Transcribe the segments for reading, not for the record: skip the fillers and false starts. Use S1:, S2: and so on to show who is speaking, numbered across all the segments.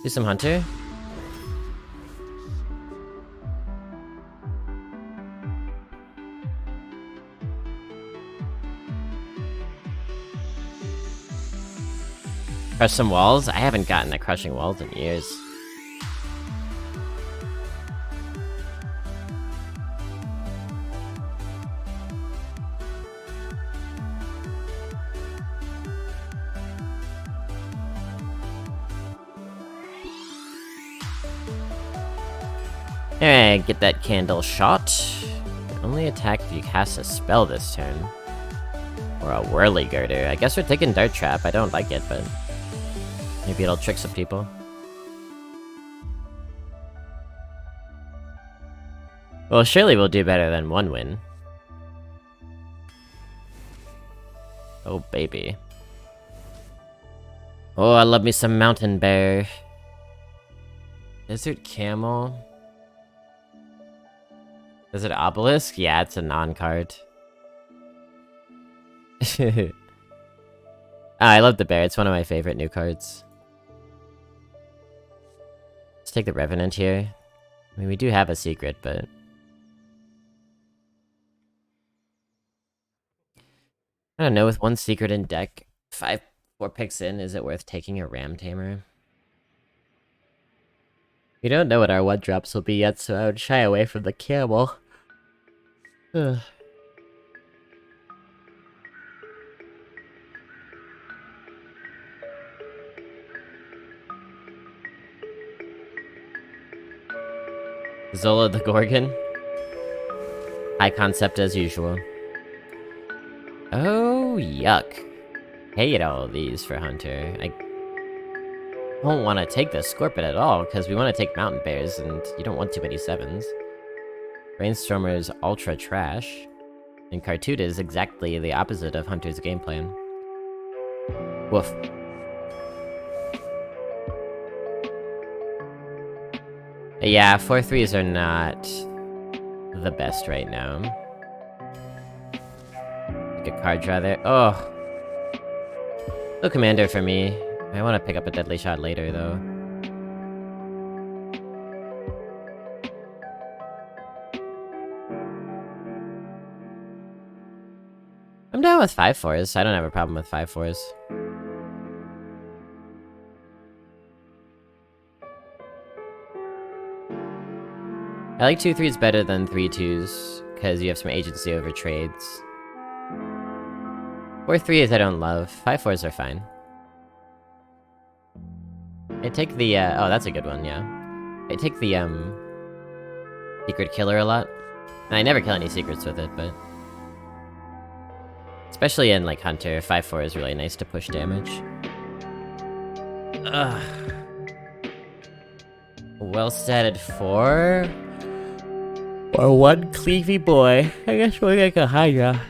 S1: Do some Hunter. Crush some walls? I haven't gotten a crushing walls in years. Alright, get that candle shot. Only attack if you cast a spell this turn. Or a whirligirder. I guess we're taking Dart Trap. I don't like it, but maybe it'll trick some people. Well, surely we'll do better than one win. Oh, baby. Oh, I love me some Mountain Bear. Desert Camel. Desert Obelisk? Yeah, it's a non-card. I love the bear. It's one of my favorite new cards. Let's take the Revenant here. I mean, we do have a secret, but... I don't know, with one secret in deck, 4 picks in, is it worth taking a Ram Tamer? We don't know what our 1-drops will be yet, so I would shy away from the camel. Ugh. Zola the Gorgon. High concept as usual. Oh, yuck. Hate all of these for Hunter. I don't want to take the Scorpion at all, because we want to take Mountain Bears, and you don't want too many 7s. Brainstormer is ultra trash, and Cartuda is exactly the opposite of Hunter's game plan. Woof. Yeah, 4-3s are not the best right now. Like a card draw there. Oh! No commander for me. I want to pick up a deadly shot later, though. I'm down with 5-4s. I don't have a problem with 5-4s. I like 2-3s better than 3-2s, because you have some agency over trades. 4-3s I don't love. 5-4s are fine. I take the, oh, that's a good one, yeah. I take the, Secret Killer a lot. And I never kill any secrets with it, but... Especially in, like, Hunter, 5-4 is really nice to push damage. Ugh. Well-statted 4? Or 1 Cleavy Boy. I guess we'll make a Hydra.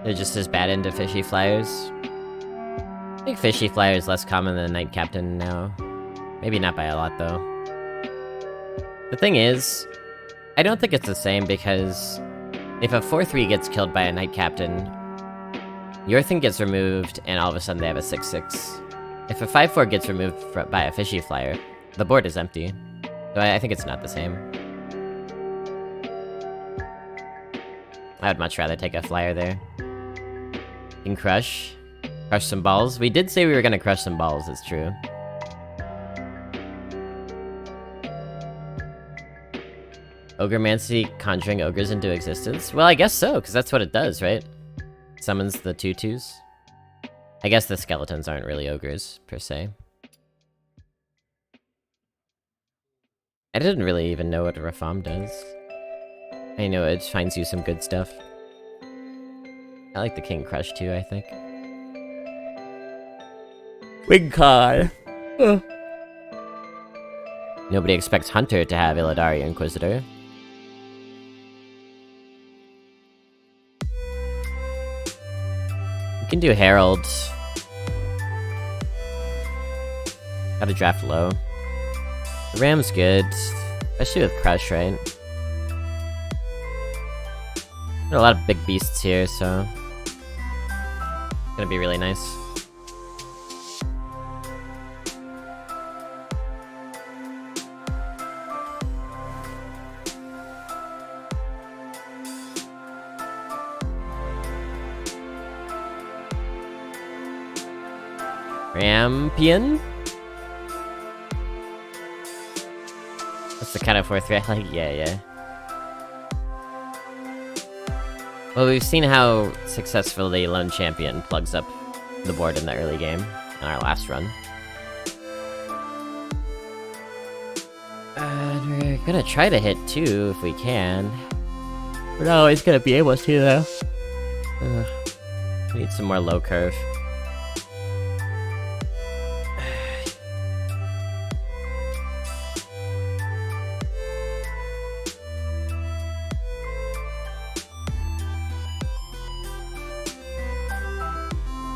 S1: They're just as bad into Fishy Flyers. I think Fishy Flyer is less common than Knight Captain now. Maybe not by a lot, though. The thing is, I don't think it's the same because if a 4-3 gets killed by a Knight Captain, your thing gets removed and all of a sudden they have a 6-6. If a 5-4 gets removed by a Fishy Flyer, the board is empty. So I think it's not the same. I would much rather take a Flyer there. You can crush. Crush some balls. We did say we were gonna crush some balls, it's true. Ogremancy conjuring ogres into existence? Well, I guess so, because that's what it does, right? Summons the 2/2s. I guess the skeletons aren't really ogres, per se. I didn't really even know what Rafam does. I know it finds you some good stuff. I like the King Crush too, I think. Wing card! Nobody expects Hunter to have Illidari Inquisitor. You can do Herald. Gotta draft low. The Ram's good, especially with Crush, right? There are a lot of big beasts here, so it's gonna be really nice. Rampion? That's the kind of 4-3 I like. Yeah. Well, we've seen how successfully Lone Champion plugs up the board in the early game, in our last run. We're gonna try to hit 2 if we can. We're not always gonna be able to, though. We need some more low curve.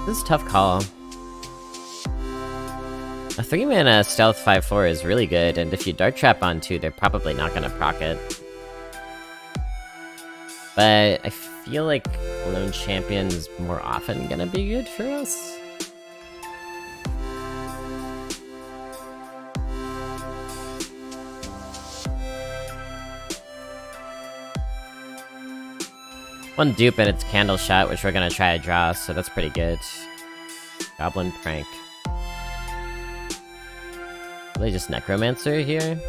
S1: This is a tough call. A 3-mana stealth 5/4 is really good, and if you dart trap on 2, they're probably not gonna proc it. But I feel like Lone Champion is more often gonna be good for us. One dupe and it's Candle Shot, which we're gonna try to draw, so that's pretty good. Goblin Prank. Are they just Necromancer here?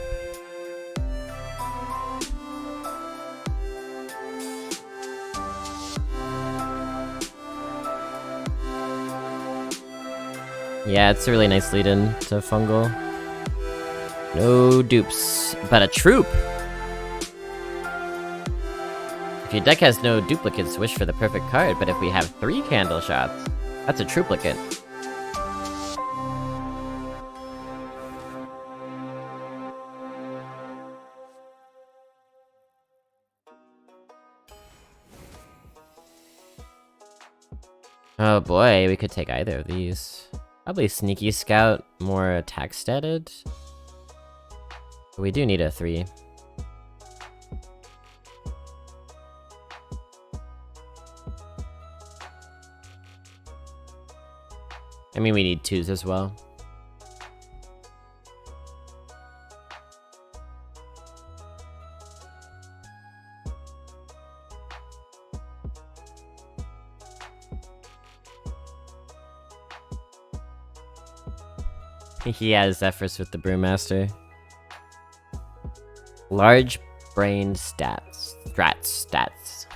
S1: Yeah, it's a really nice lead-in to Fungal. No dupes, but a troop! If your deck has no duplicates, wish for the perfect card, but if we have 3 Candle Shots, that's a triplicate. Oh boy, we could take either of these. Probably Sneaky Scout, more attack statted. But we do need a 3. I mean, we need 2s as well. He has Zephrys with the Brewmaster. Large brain stats. Stats.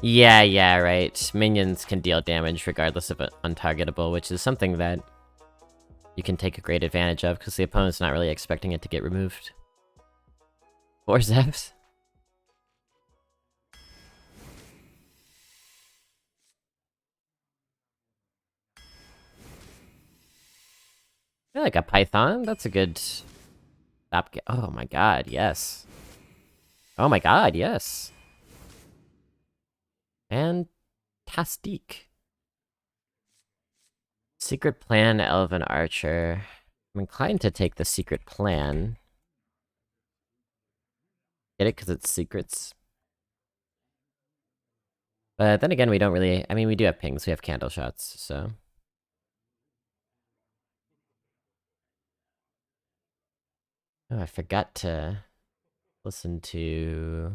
S1: Yeah, right. Minions can deal damage regardless of untargetable, which is something that you can take a great advantage of, because the opponent's not really expecting it to get removed. 4 Zephs? I like a Python, that's a good stopgap. Oh my god, yes. Oh my god, yes. Fantastique. Secret Plan, Elven Archer. I'm inclined to take the Secret Plan. Get it? Because it's secrets. But then again, we don't really... I mean, we do have pings. We have Candle Shots, so... Oh, I forgot to listen to...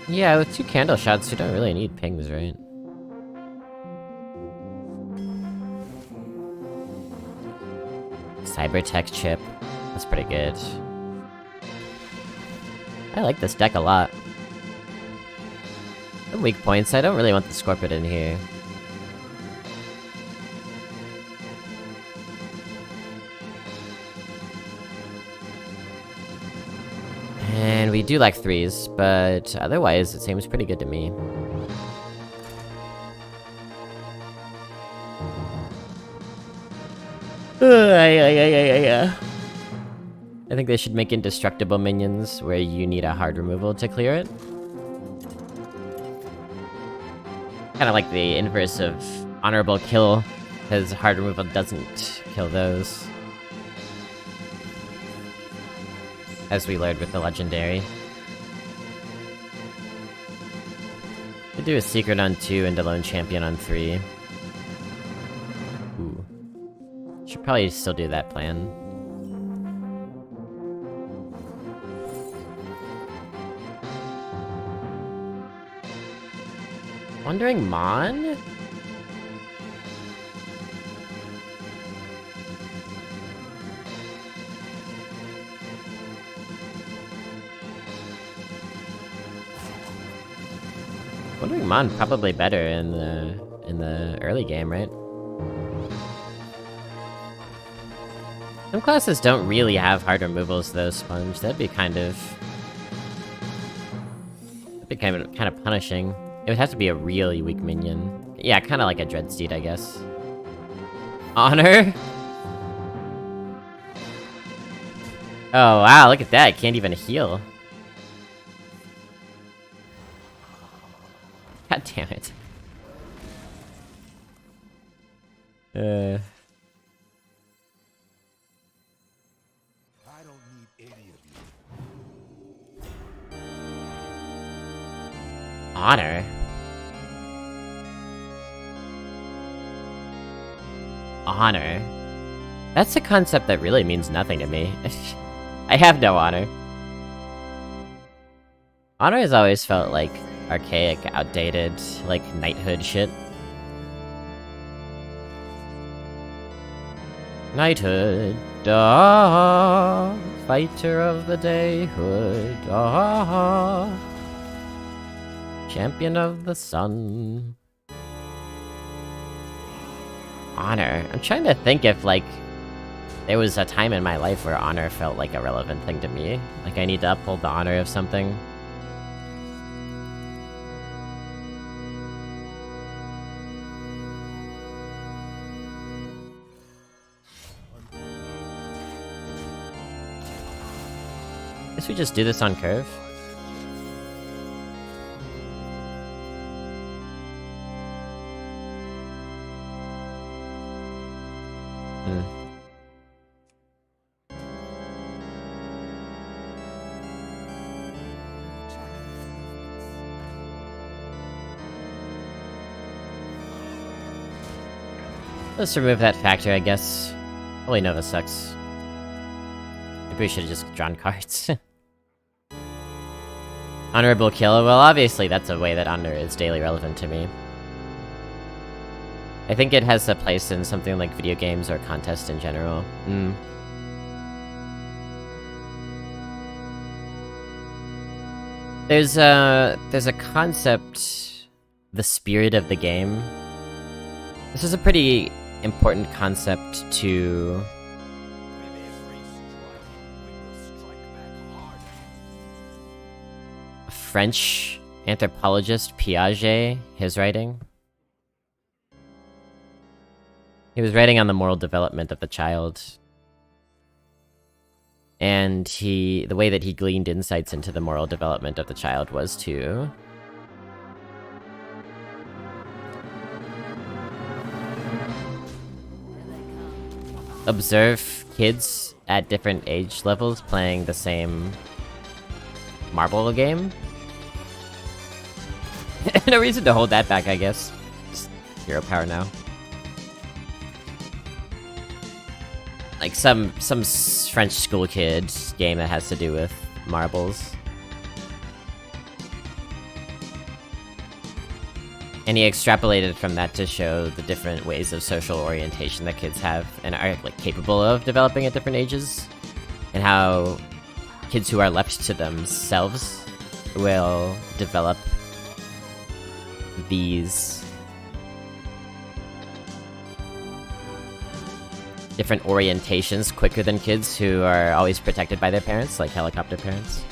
S1: Yeah, with 2 Candle Shots, you don't really need pings, right? Cybertech chip. That's pretty good. I like this deck a lot. Some weak points, I don't really want the Scorpion in here. And we do like 3s, but otherwise it seems pretty good to me. I think they should make indestructible minions where you need a hard removal to clear it. Kind of like the inverse of honorable kill, because hard removal doesn't kill those. As we learned with the legendary. Could do a secret on 2 and a lone champion on 3. Ooh. Should probably still do that plan. Wandering Mon? Wandering Mon probably better in the early game, right? Some classes don't really have hard removals though, Sponge. That'd be kind of punishing. It would have to be a really weak minion. Yeah, kind of like a Dreadsteed, I guess. Honor? Oh wow, look at that, it can't even heal. God damn it.
S2: I don't need any of you.
S1: Honor? Honor? That's a concept that really means nothing to me. I have no honor. Honor has always felt like archaic, outdated, like knighthood shit. Knighthood, ah, fighter of the dayhood, ah, champion of the sun. Honor. I'm trying to think if, like, there was a time in my life where honor felt like a relevant thing to me. Like, I need to uphold the honor of something. Guess we just do this on curve. Let's remove that factor, I guess. Holy Nova sucks. Maybe we should have just drawn cards. Honorable kill? Well, obviously that's a way that honor is daily relevant to me. I think it has a place in something like video games or contests in general. There's a concept, the spirit of the game. This is a pretty important concept to French anthropologist Piaget, his writing. He was writing on the moral development of the child. And the way that he gleaned insights into the moral development of the child was to observe kids at different age levels playing the same marble game. No reason to hold that back, I guess. Just hero power now. Like some French school kid game that has to do with marbles. And he extrapolated from that to show the different ways of social orientation that kids have and are like capable of developing at different ages. And how kids who are left to themselves will develop these different orientations quicker than kids who are always protected by their parents, like helicopter parents.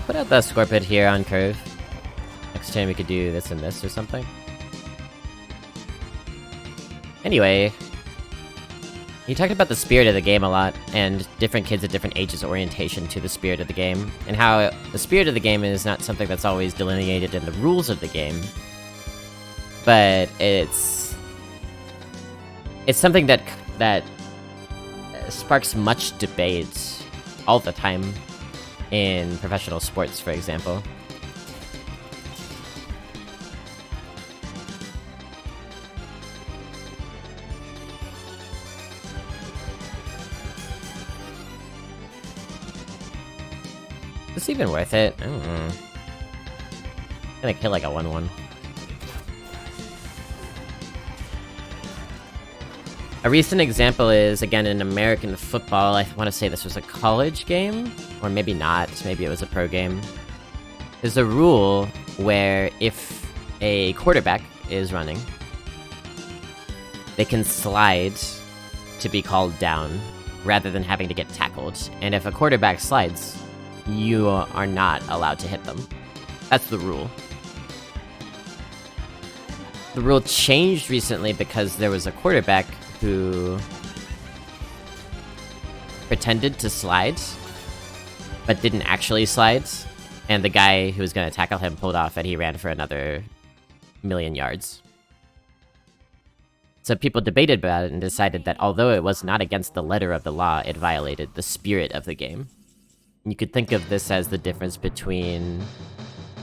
S1: Put out the Scorpid here on curve. Next time we could do this and this or something. Anyway, he talked about the spirit of the game a lot, and different kids at different ages' orientation to the spirit of the game, and how the spirit of the game is not something that's always delineated in the rules of the game, but it's something that sparks much debate all the time in professional sports, for example. Is this even worth it? I don't know. I'm gonna kill like a 1-1. A recent example is, again, in American football. I want to say this was a college game, or maybe not, maybe it was a pro game. There's a rule where if a quarterback is running, they can slide to be called down, rather than having to get tackled. And if a quarterback slides, you are not allowed to hit them. That's the rule. The rule changed recently because there was a quarterback who pretended to slide, but didn't actually slide, and the guy who was going to tackle him pulled off and he ran for another 1,000,000 yards. So people debated about it and decided that although it was not against the letter of the law, it violated the spirit of the game. You could think of this as the difference between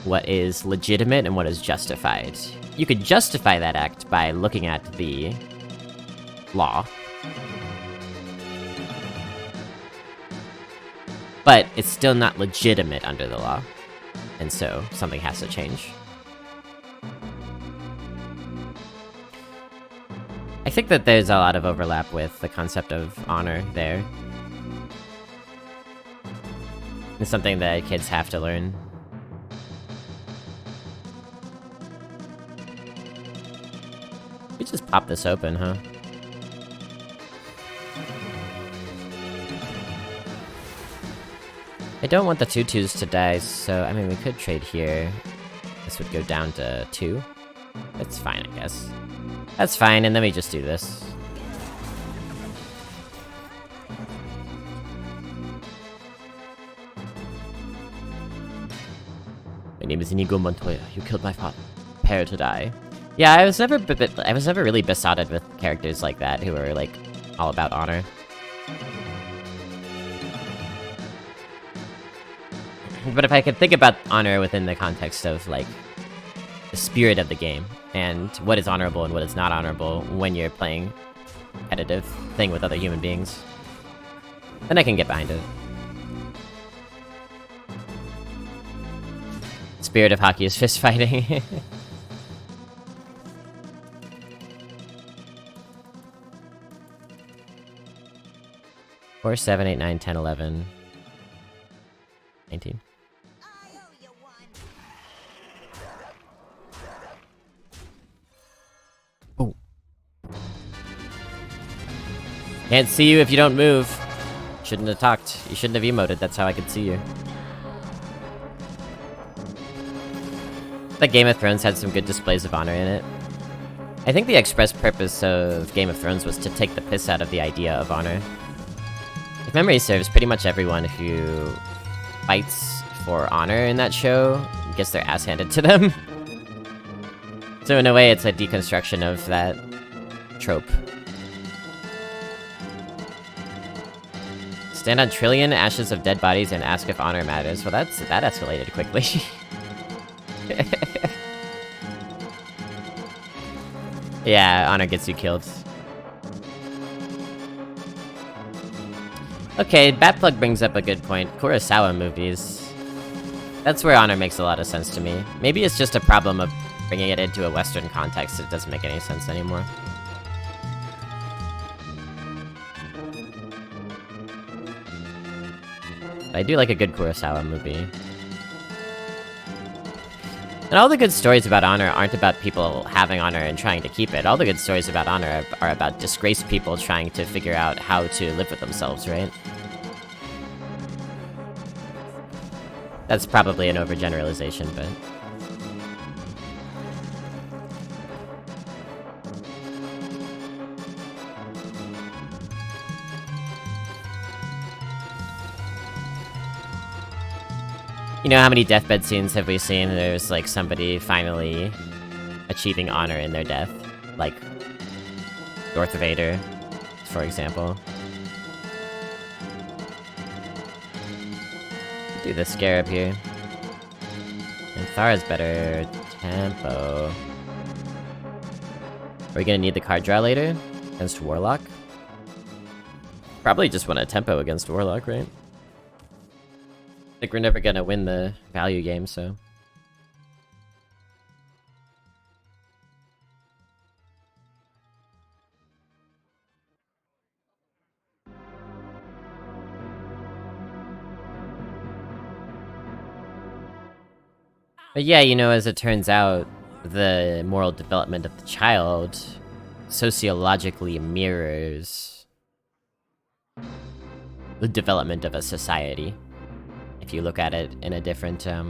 S1: what is legitimate and what is justified. You could justify that act by looking at the law, but it's still not legitimate under the law, and so something has to change. I think that there's a lot of overlap with the concept of honor there. It's something that kids have to learn. We just pop this open, huh? I don't want the 2/2s to die, so, I mean, we could trade here. This would go down to 2. That's fine, I guess. That's fine, and then we just do this. My name is Inigo Montoya. You killed my father. Prepare to die. Yeah, I was never really besotted with characters like that who were, like, all about honor. But if I could think about honor within the context of, like, the spirit of the game, and what is honorable and what is not honorable when you're playing a competitive thing with other human beings, then I can get behind it. Spirit of hockey is fist fighting. 4, 7, 8, 9, 10, 11, 19. Oh. Can't see you if you don't move. Shouldn't have talked. You shouldn't have emoted. That's how I could see you. The Game of Thrones had some good displays of honor in it. I think the express purpose of Game of Thrones was to take the piss out of the idea of honor. If memory serves, pretty much everyone who fights for honor in that show gets their ass handed to them. So in a way, it's a deconstruction of that trope. Stand on trillion ashes of dead bodies and ask if honor matters. Well, that escalated quickly. Yeah, honor gets you killed. Okay, Batplug brings up a good point. Kurosawa movies. That's where honor makes a lot of sense to me. Maybe it's just a problem of bringing it into a Western context. It doesn't make any sense anymore. But I do like a good Kurosawa movie. And all the good stories about honor aren't about people having honor and trying to keep it. All the good stories about honor are about disgraced people trying to figure out how to live with themselves, right? That's probably an overgeneralization, but... You know how many deathbed scenes have we seen? There's, like, somebody finally achieving honor in their death. Like, Darth Vader, for example. Do the Scarab here. And Thara's better tempo. Are we gonna need the card draw later? Against Warlock? Probably just want a tempo against Warlock, right? Like, we're never gonna win the value game, so... But yeah, you know, as it turns out, the moral development of the child sociologically mirrors the development of a society. If you look at it in a different, at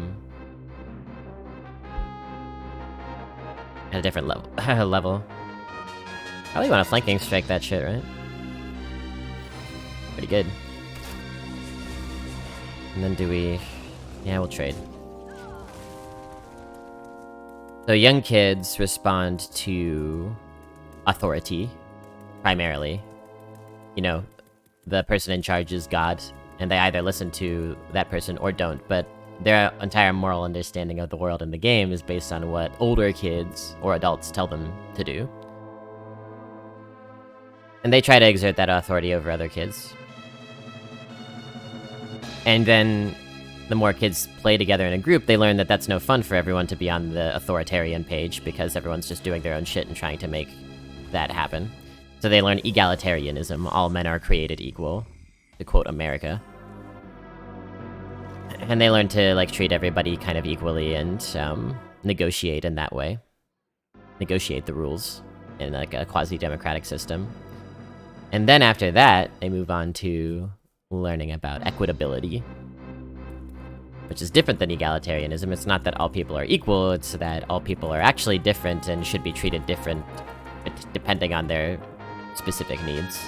S1: a different level. Probably want to flanking strike that shit, right? Pretty good. And then do we... Yeah, we'll trade. So young kids respond to authority, primarily. You know, the person in charge is God, and they either listen to that person or don't, but their entire moral understanding of the world in the game is based on what older kids or adults tell them to do. And they try to exert that authority over other kids. And then, the more kids play together in a group, they learn that that's no fun for everyone to be on the authoritarian page, because everyone's just doing their own shit and trying to make that happen. So they learn egalitarianism, all men are created equal, to quote America. And they learn to, like, treat everybody kind of equally and, negotiate in that way. Negotiate the rules in, like, a quasi-democratic system. And then after that, they move on to learning about equitability, which is different than egalitarianism. It's not that all people are equal, it's that all people are actually different and should be treated different depending on their specific needs.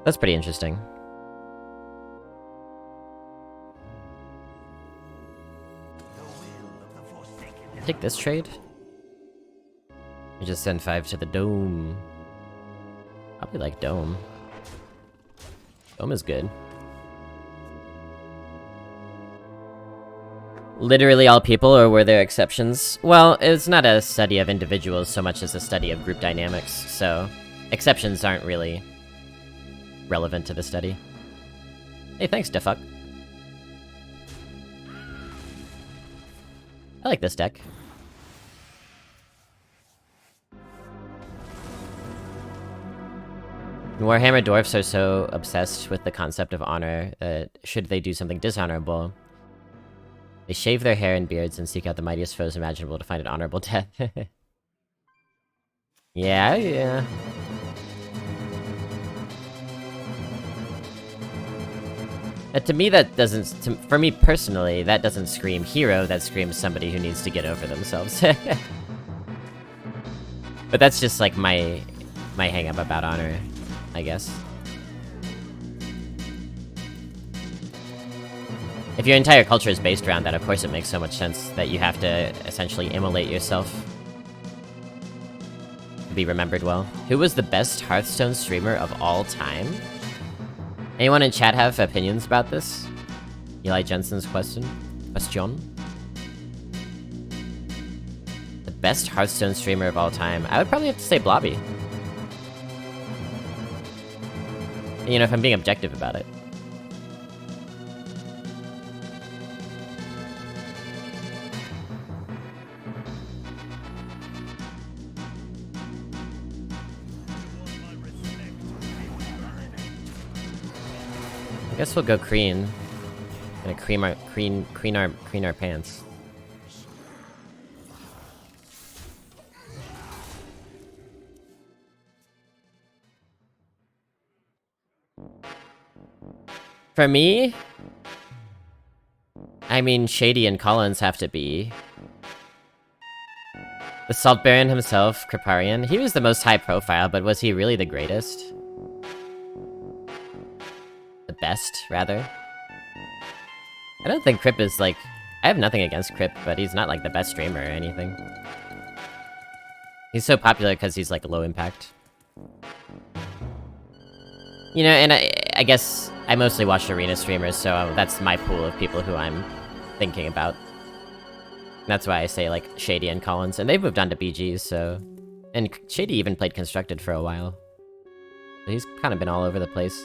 S1: That's pretty interesting. Take this trade? We just send 5 to the Dome. Probably like Dome. Dome is good. Literally all people, or were there exceptions? Well, it's not a study of individuals so much as a study of group dynamics, so exceptions aren't really relevant to the study. Hey, thanks, Defuck. I like this deck. Warhammer dwarfs are so obsessed with the concept of honor that should they do something dishonorable, they shave their hair and beards and seek out the mightiest foes imaginable to find an honorable death. Yeah. To me, that doesn't... for me personally, that doesn't scream hero, that screams somebody who needs to get over themselves. But that's just, like, my hang-up about honor, I guess. If your entire culture is based around that, of course it makes so much sense that you have to essentially immolate yourself to be remembered well. Who was the best Hearthstone streamer of all time? Anyone in chat have opinions about this? Eli Jensen's question? Best Hearthstone streamer of all time. I would probably have to say Blobby. You know, if I'm being objective about it. I guess we'll go Kreen. Gonna cream our pants. For me, I mean, Shady and Collins have to be. The Salt Baron himself, Kriparian, he was the most high profile, but was he really the greatest? The best, rather? I don't think Krip is like... I have nothing against Krip, but he's not like the best streamer or anything. He's so popular because he's like low impact. You know, and I guess I mostly watch arena streamers, so that's my pool of people who I'm thinking about. That's why I say like Shady and Collins, and they've moved on to BGs, so... And Shady even played Constructed for a while. So he's kind of been all over the place.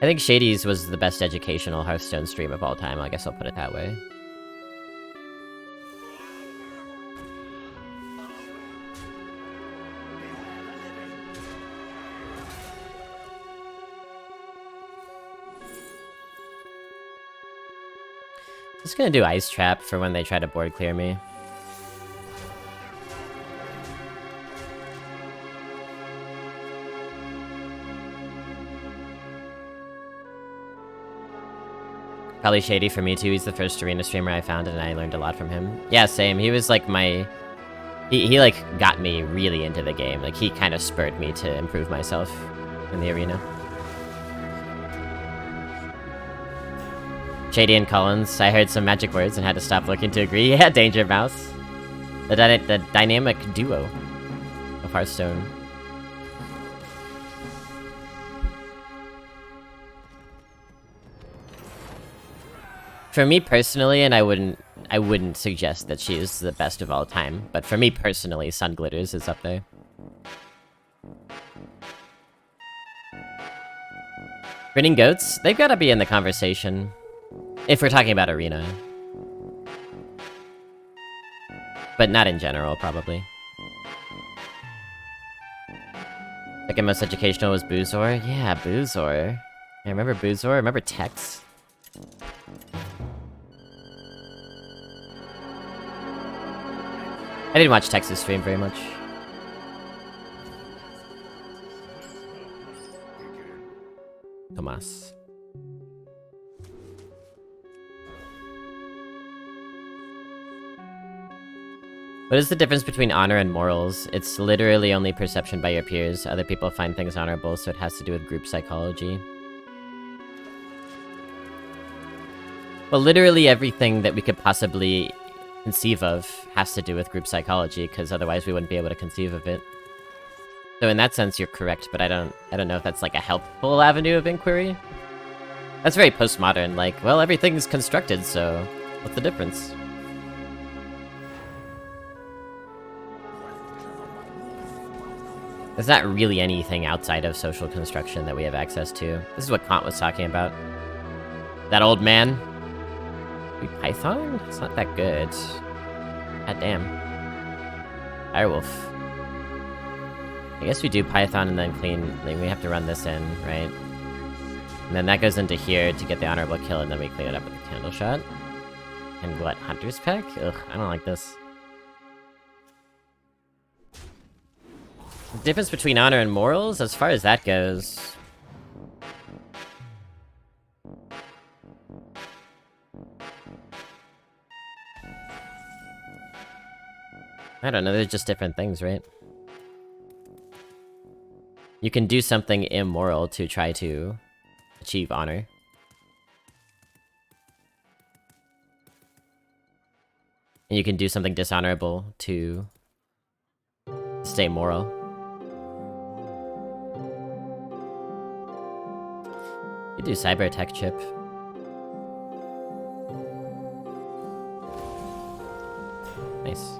S1: I think Shady's was the best educational Hearthstone stream of all time, I guess I'll put it that way. Just gonna do Ice Trap for when they try to board clear me. Probably Shady for me too. He's the first arena streamer I found and I learned a lot from him. Yeah, same. He was like my... He like got me really into the game. Like he kind of spurred me to improve myself in the arena. Shady and Collins, I heard some magic words and had to stop looking to agree. Yeah, Danger Mouse. The dynamic duo of Hearthstone. For me personally, and I wouldn't suggest that she is the best of all time, but for me personally, Sun Glitters is up there. Grinning Goats, they've gotta be in the conversation. If we're talking about arena. But not in general, probably. Second most educational was Boozor? Yeah, Boozor. I remember Boozor, I remember Tex. I didn't watch Tex's stream very much. Tomas. What is the difference between honor and morals? It's literally only perception by your peers. Other people find things honorable, so it has to do with group psychology. Well, literally everything that we could possibly conceive of has to do with group psychology, because otherwise we wouldn't be able to conceive of it. So in that sense, you're correct, but I don't know if that's like a helpful avenue of inquiry. That's very postmodern, like, well, everything's constructed, so what's the difference? There's not really anything outside of social construction that we have access to. This is what Kant was talking about. That old man? We Python? It's not that good. God damn. Direwolf. I guess we do Python and then clean. Like, we have to run this in, right? And then that goes into here to get the honorable kill, and then we clean it up with the candle shot. And what? Hunter's Peck? Ugh, I don't like this. The difference between honor and morals, as far as that goes... I don't know, they're just different things, right? You can do something immoral to try to achieve honor. And you can do something dishonorable to stay moral. You do cyber tech chip. Nice.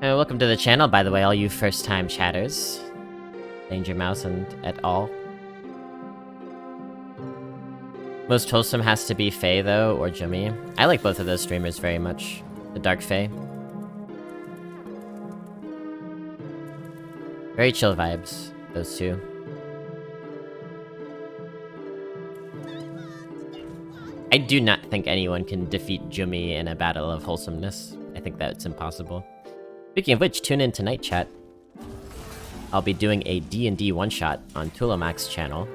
S1: Welcome to the channel, by the way, all you first-time chatters. Danger Mouse and et al. Most wholesome has to be Faye, though, or Jimmy. I like both of those streamers very much. The Dark Faye. Very chill vibes, those two. I do not think anyone can defeat Jimmy in a battle of wholesomeness. I think that's impossible. Speaking of which, tune in tonight, chat. I'll be doing a D&D one-shot on Tulamac's channel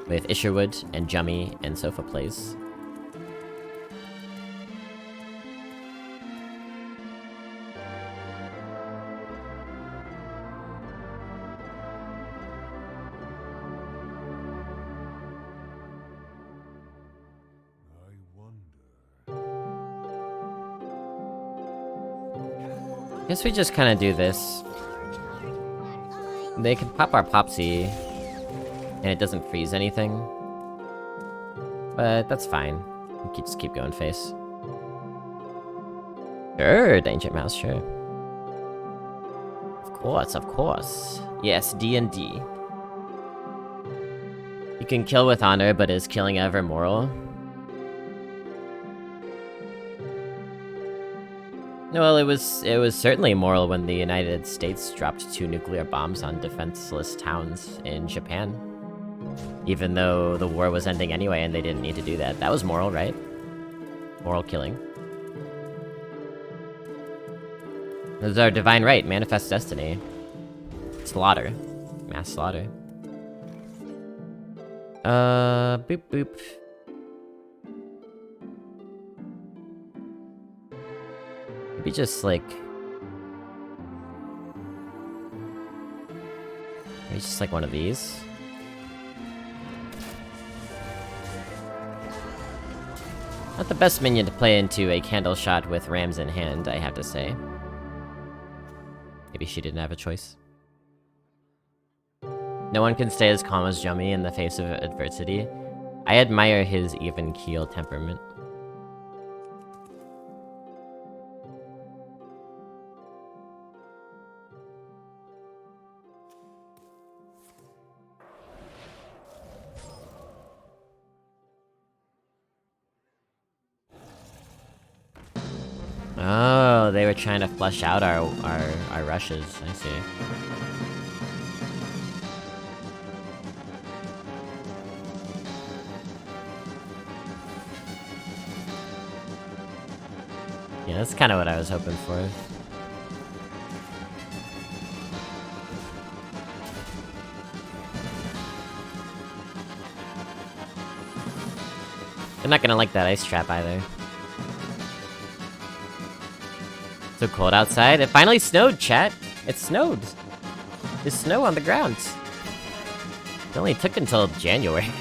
S1: with Isherwood and Jummy and Sofa Plays. Guess we just kind of do this. They can pop our Popsy, and it doesn't freeze anything. But that's fine. We can just keep going face. Sure, Danger Mouse, sure. Of course, of course. Yes, D&D. You can kill with honor, but is killing ever moral? Well, it was certainly moral when the United States dropped 2 nuclear bombs on defenseless towns in Japan. Even though the war was ending anyway and they didn't need to do that. That was moral, right? Moral killing. This is our divine right, manifest destiny. Slaughter. Mass slaughter. Boop boop. Maybe just like... Maybe just like one of these. Not the best minion to play into a candle shot with rams in hand, I have to say. Maybe she didn't have a choice. No one can stay as calm as Jummy in the face of adversity. I admire his even keel temperament. Oh, they were trying to flush out our rushes. I see. Yeah, that's kind of what I was hoping for. They're not gonna like that ice trap either. So cold outside. It finally snowed, chat. It snowed. There's snow on the ground. It only took until January.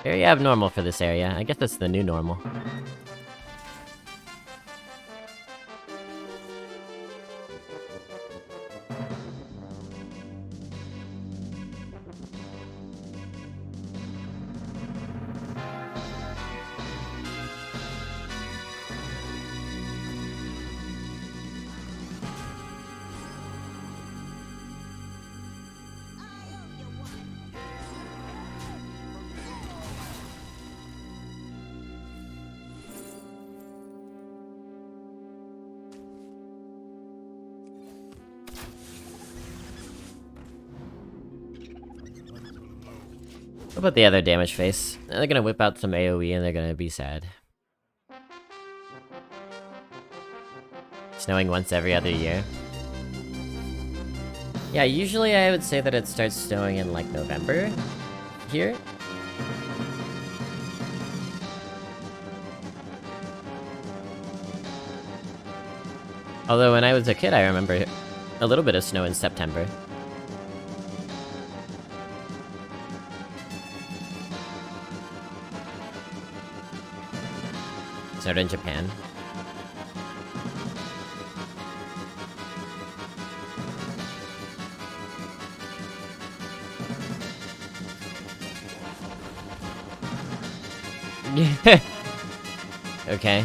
S1: Very abnormal for this area. I guess that's the new normal. What about the other damage face? They're gonna whip out some AoE and they're gonna be sad. Snowing once every other year. Yeah, usually I would say that it starts snowing in like November here. Although when I was a kid, I remember a little bit of snow in September. Snowed in Japan. Okay.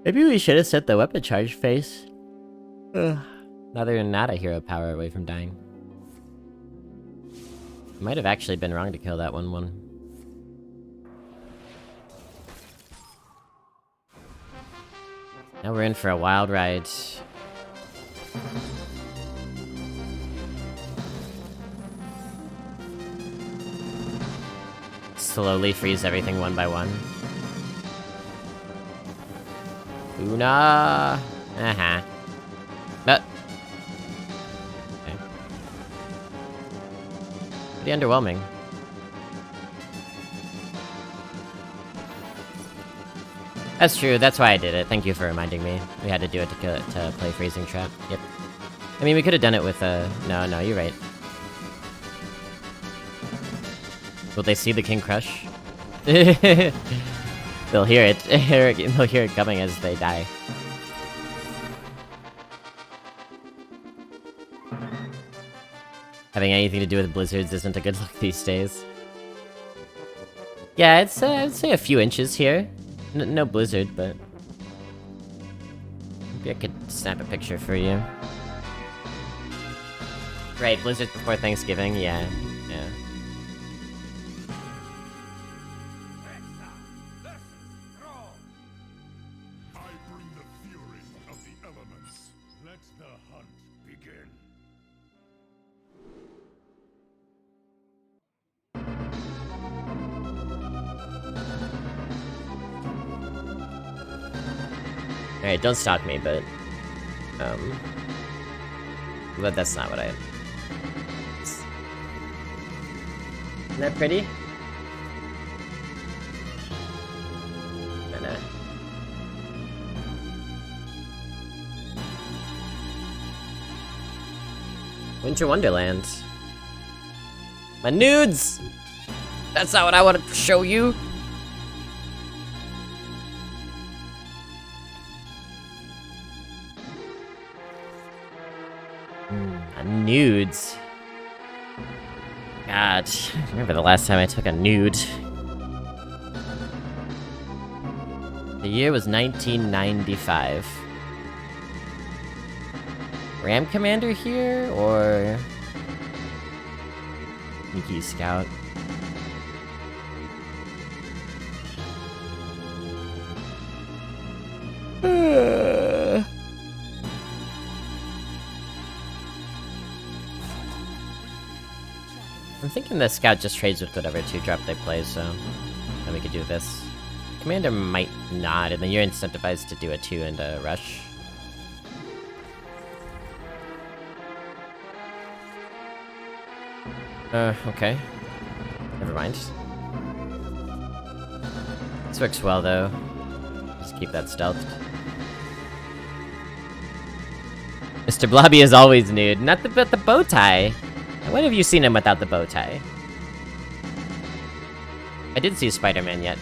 S1: Maybe we should have set the weapon charge face. Ugh. Now they're not a hero power away from dying. Might have actually been wrong to kill that one. Now we're in for a wild ride. Slowly freeze everything one by one. Una! Uh-huh. But... okay. Pretty underwhelming. That's true, that's why I did it. Thank you for reminding me. We had to do it to play Freezing Trap. Yep. I mean, we could have done it with, No, you're right. Will they see the King Crush? They'll hear it. They'll hear it coming as they die. Having anything to do with blizzards isn't a good look these days. Yeah, it's I'd say a few inches here. No blizzard, but... maybe I could snap a picture for you. Right, blizzard before Thanksgiving, yeah. Alright, don't stalk me, but... but that's not what I... isn't that pretty? Kinda... Winter Wonderland. My nudes! That's not what I want to show you! Nudes. God, I remember the last time I took a nude. The year was 1995. Ram Commander here, or... Sneaky Scout? I'm thinking the Scout just trades with whatever 2-drop they play, so... then we could do this. Commander might not, and then you're incentivized to do a 2 and a rush. Okay. Never mind. This works well, though. Just keep that stealthed. Mr. Blobby is always nude. Not but the bow tie. When have you seen him without the bow tie? I didn't see Spider-Man yet.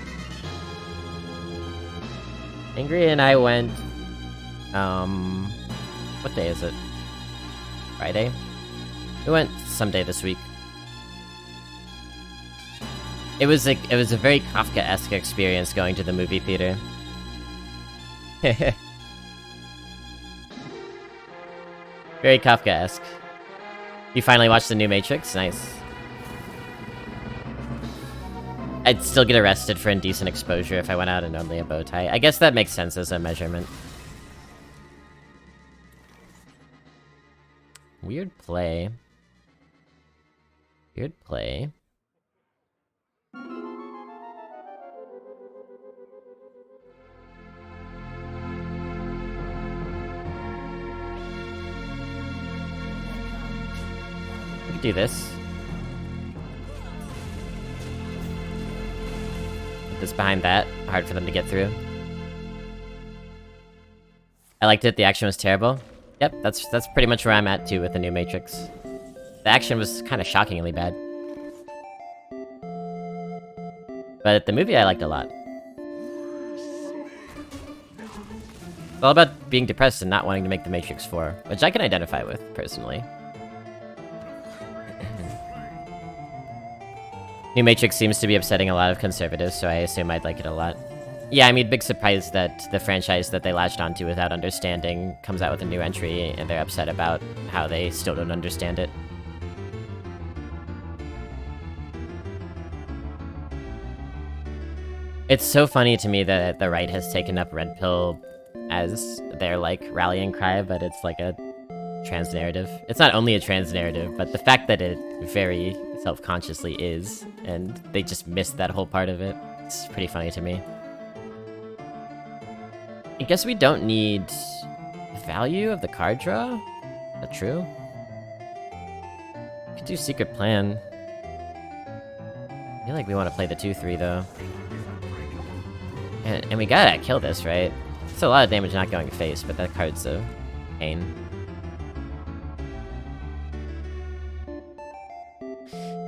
S1: Angry and I went... what day is it? Friday? We went someday this week. It was a very Kafka-esque experience going to the movie theater. Very Kafka-esque. You finally watched the new Matrix? Nice. I'd still get arrested for indecent exposure if I went out in only a bow tie. I guess that makes sense as a measurement. Weird play. Weird play. do this. Put this behind that. Hard for them to get through. I liked it, the action was terrible. Yep, that's pretty much where I'm at too with the new Matrix. The action was kind of shockingly bad. But the movie I liked a lot. It's all about being depressed and not wanting to make the Matrix 4, which I can identify with, personally. New Matrix seems to be upsetting a lot of conservatives, so I assume I'd like it a lot. Yeah, I mean, big surprise that the franchise that they latched onto without understanding comes out with a new entry, and they're upset about how they still don't understand it. It's so funny to me that the right has taken up Red Pill as their, like, rallying cry, but it's like a trans narrative. It's not only a trans narrative, but the fact that it very self-consciously is, and they just missed that whole part of it, it's pretty funny to me. I guess we don't need value of the card draw? Is that true? Could do Secret Plan. I feel like we want to play the 2-3 though. And we gotta kill this, right? It's a lot of damage not going face, but that card's a pain.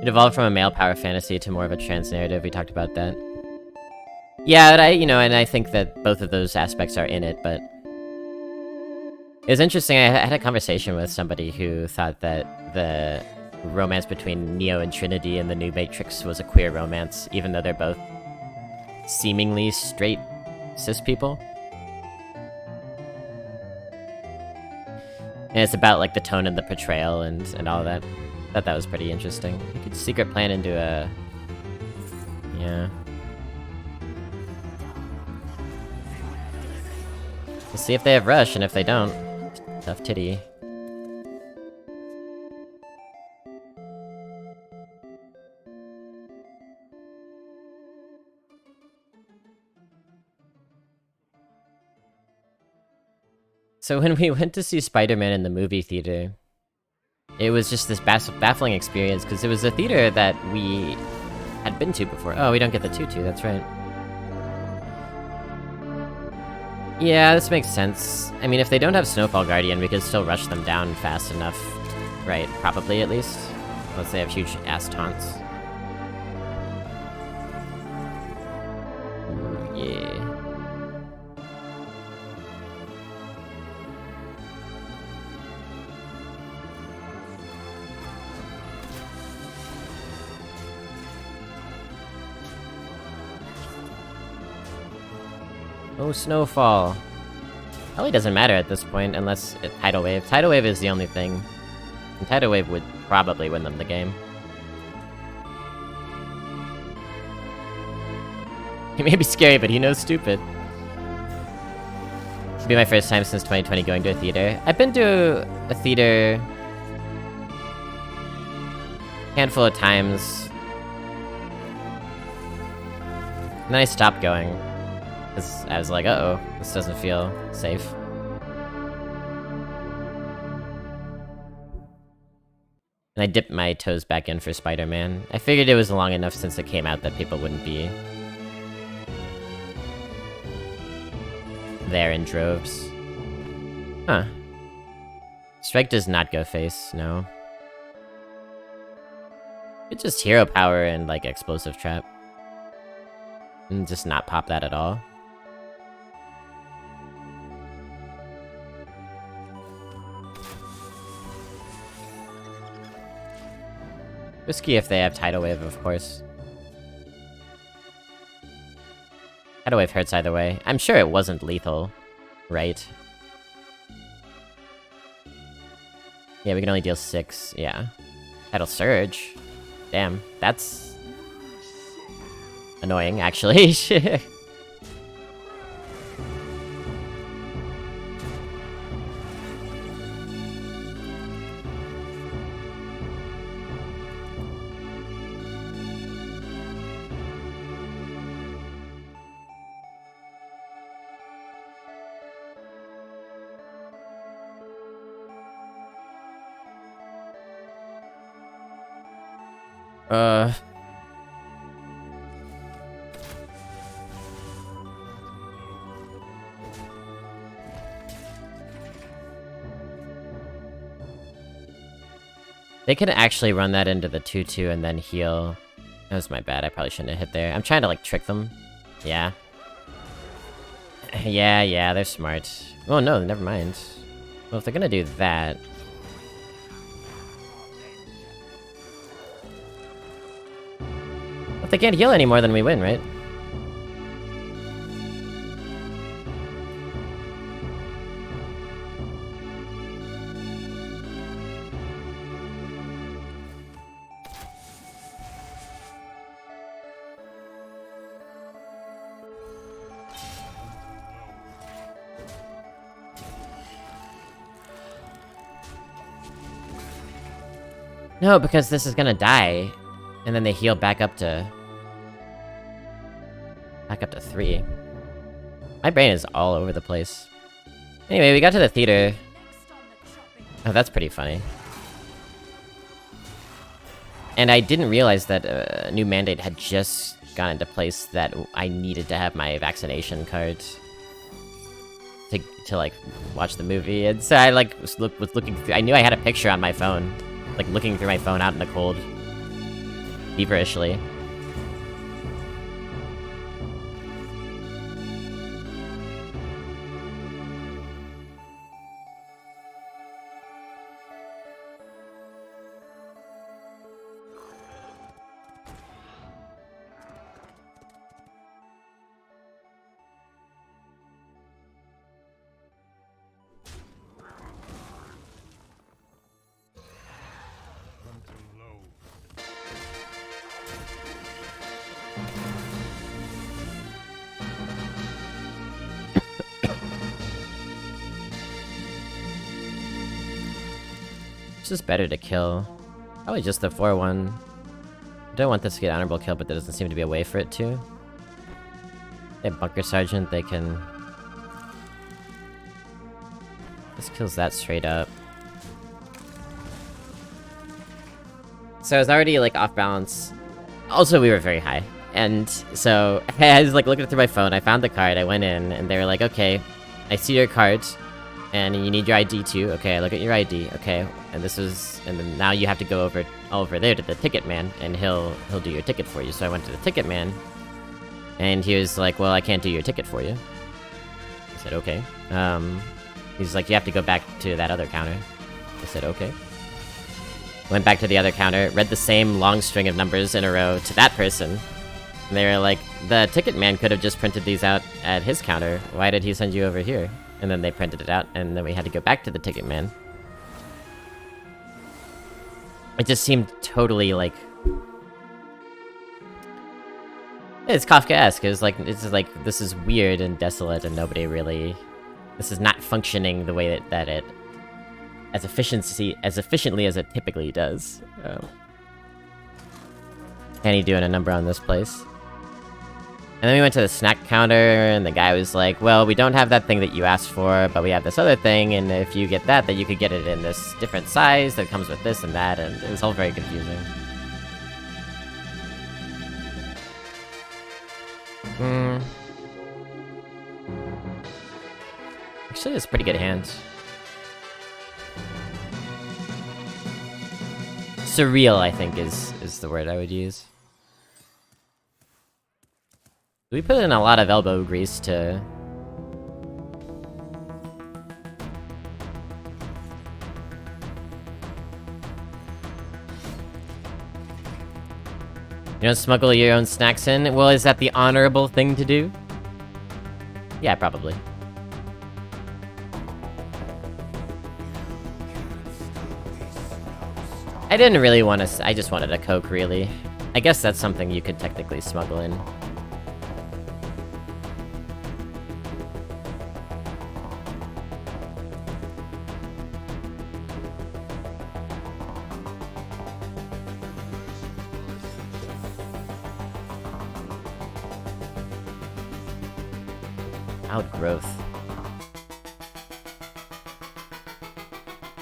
S1: It evolved from a male power fantasy to more of a trans narrative. We talked about that. Yeah, but and I think that both of those aspects are in it, but it was interesting. I had a conversation with somebody who thought that the romance between Neo and Trinity in the new Matrix was a queer romance, even though they're both seemingly straight cis people. And it's about, like, the tone and the portrayal and all that. I thought that was pretty interesting. You could Secret Plan into a... yeah. We'll see if they have Rush, and if they don't, tough titty. So when we went to see Spider-Man in the movie theater, it was just this baffling experience, because it was a theater that we had been to before. Oh, we don't get the tutu, that's right. Yeah, this makes sense. I mean, if they don't have Snowfall Guardian, we could still rush them down fast enough. Right, probably at least. Unless they have huge ass taunts. Ooh, yeah. Oh, Snowfall. Probably doesn't matter at this point, unless Tidal Wave. Tidal Wave is the only thing. And Tidal Wave would probably win them the game. He may be scary, but he knows stupid. It'll be my first time since 2020 going to a theater. I've been to a theater a handful of times. And then I stopped going. Because I was like, uh-oh, this doesn't feel safe. And I dipped my toes back in for Spider-Man. I figured it was long enough since it came out that people wouldn't be there in droves. Huh. Strike does not go face, no. It's just hero power and, like, explosive trap. And just not pop that at all. Risky if they have Tidal Wave, of course. Tidal Wave hurts either way. I'm sure it wasn't lethal, right? Yeah, we can only deal 6, yeah. Tidal Surge. Damn, that's annoying, actually. Uh... They could actually run that into the 2-2 and then heal. That was my bad, I probably shouldn't have hit there. I'm trying to, like, trick them. Yeah. Yeah, they're smart. Oh no, never mind. Well, if they're gonna do that... If they can't heal any more, then we win, right? No, because this is gonna die. And then they heal back up to... Back up to 3. My brain is all over the place. Anyway, we got to the theater. Oh, that's pretty funny. And I didn't realize that a new mandate had just gone into place that I needed to have my vaccination card to like watch the movie. And so I like was looking through. I knew I had a picture on my phone, like looking through my phone out in the cold, feverishly. It's just better to kill. Probably just the 4-1. I don't want this to get honorable kill, but there doesn't seem to be a way for it to. They have Bunker Sergeant, they can... This kills that straight up. So I was already, like, off balance. Also, we were very high. And so, I was, like, looking through my phone, I found the card, I went in, and they were like, okay, I see your card, and you need your ID too. Okay, I look at your ID, okay, and this is... And then now you have to go over there to the ticket man, and he'll do your ticket for you. So I went to the ticket man, and he was like, well, I can't do your ticket for you. I said, okay. He's like, you have to go back to that other counter. I said, okay. Went back to the other counter, read the same long string of numbers in a row to that person. And they were like, the ticket man could have just printed these out at his counter. Why did he send you over here? And then they printed it out, and then we had to go back to the ticket man. It just seemed totally, like... It's Kafkaesque, it's like, this is weird and desolate, and nobody really... This is not functioning the way that it... as efficiently as it typically does. Kenny doing a number on this place. And then we went to the snack counter, and the guy was like, well, we don't have that thing that you asked for, but we have this other thing, and if you get that, then you could get it in this different size that comes with this and that, and it was all very confusing. Actually, it's a pretty good hand. Surreal, I think, is the word I would use. We put in a lot of elbow grease to... You don't smuggle your own snacks in? Well, is that the honorable thing to do? Yeah, probably. I didn't really want to... I just wanted a Coke, really. I guess that's something you could technically smuggle in. Outgrowth.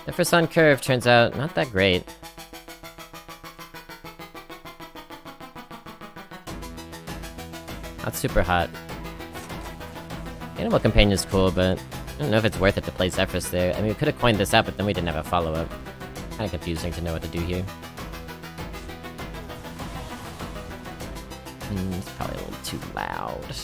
S1: Zephrys on curve turns out not that great. Not super hot. Animal Companion's cool, but I don't know if it's worth it to play Zephrys there. I mean, we could have coined this out, but then we didn't have a follow-up. Kinda confusing to know what to do here. It's probably a little too loud.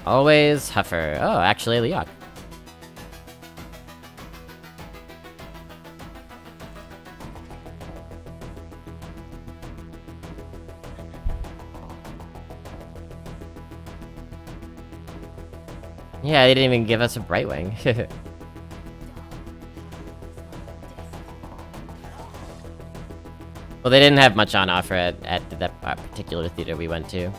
S1: Always Huffer. Oh, actually, Leok. Yeah, they didn't even give us a Brightwing. Well, they didn't have much on offer at that particular theater we went to.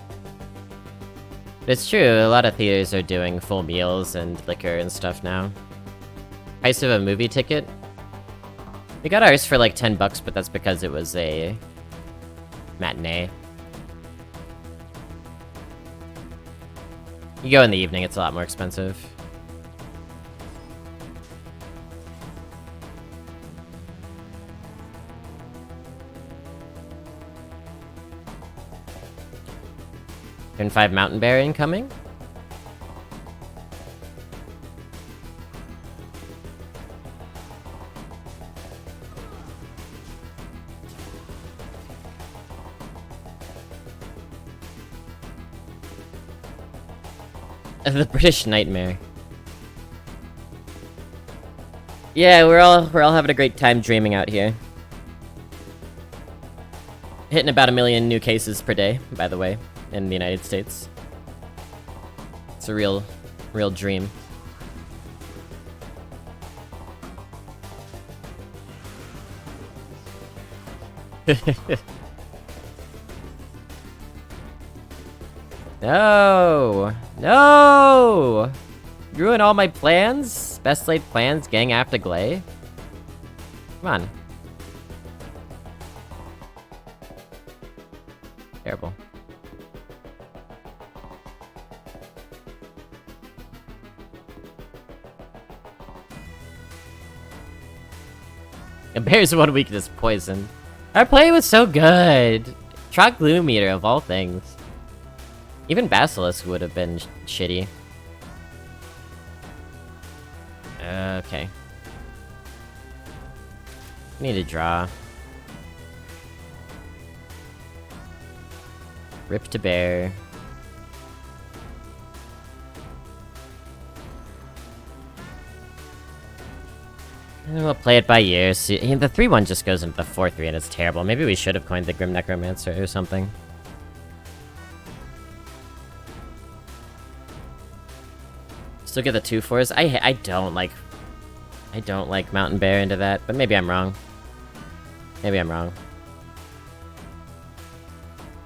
S1: But it's true, a lot of theaters are doing full meals and liquor and stuff now. Price of a movie ticket? We got ours for like 10 bucks, but that's because it was a matinee. You go in the evening, it's a lot more expensive. Turn 5 Mountain Bear incoming? The British Nightmare. Yeah, we're all having a great time dreaming out here. Hitting about 1 million new cases per day, by the way, in the United States. It's a real dream. No! No! Ruin all my plans? Best laid plans, gang after Glay? Come on. Terrible. A bear's one weakness, poison. Our play was so good! Trot Gloom Eater of all things. Even Basilisk would have been shitty. Okay. Need to draw. Rip to bear. And we'll play it by ear. See, the 3-1 just goes into the 4-3 and it's terrible. Maybe we should have coined the Grim Necromancer or something. Still get the 2-4s. I don't like Mountain Bear into that, but maybe I'm wrong. Maybe I'm wrong.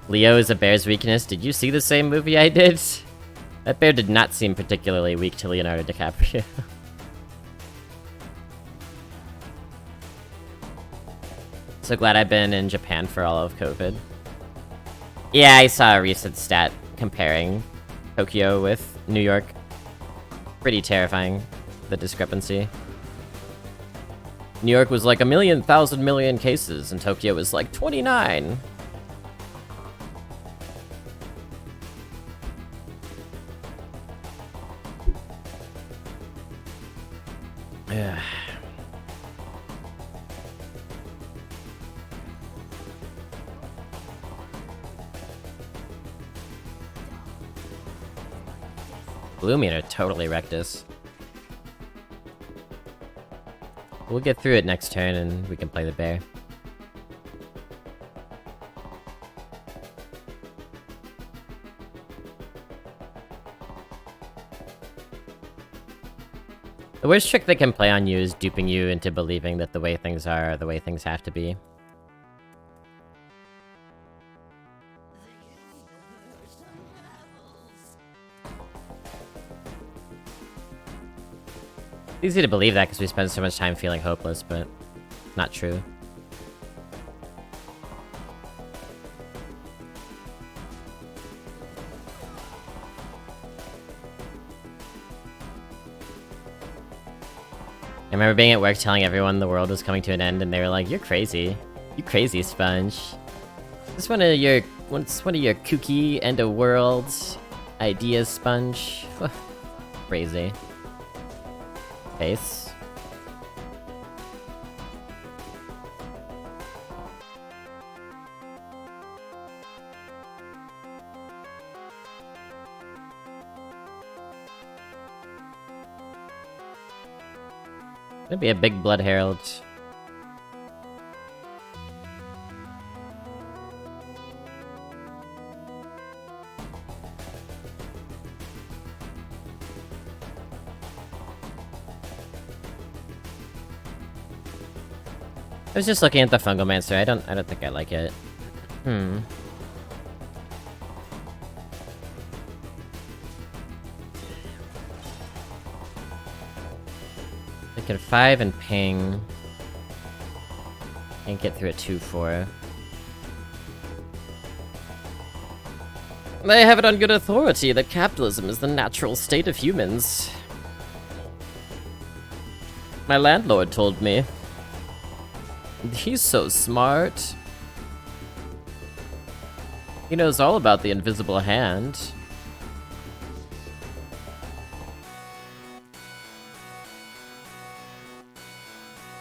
S1: Leo is a bear's weakness. Did you see the same movie I did? That bear did not seem particularly weak to Leonardo DiCaprio. So glad I've been in Japan for all of COVID. Yeah, I saw a recent stat comparing Tokyo with New York. Pretty terrifying, the discrepancy. New York was like 1,000,000 million cases, and Tokyo was like 29. Ugh. Blue Meter totally wrecked us. We'll get through it next turn and we can play the bear. The worst trick they can play on you is duping you into believing that the way things are the way things have to be. It's easy to believe that because we spend so much time feeling hopeless, but not true. I remember being at work telling everyone the world was coming to an end, and they were like, "You're crazy. You crazy, Sponge. This one of your kooky end of world ideas, Sponge. Crazy. Face. Gonna be a big blood herald. I was just looking at the Fungomancer. I don't think I like it. I can 5 and ping. Can't get through a 2-4. They have it on good authority that capitalism is the natural state of humans. My landlord told me. He's so smart. He knows all about the invisible hand.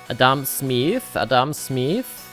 S1: Adam Smith? Adam Smith?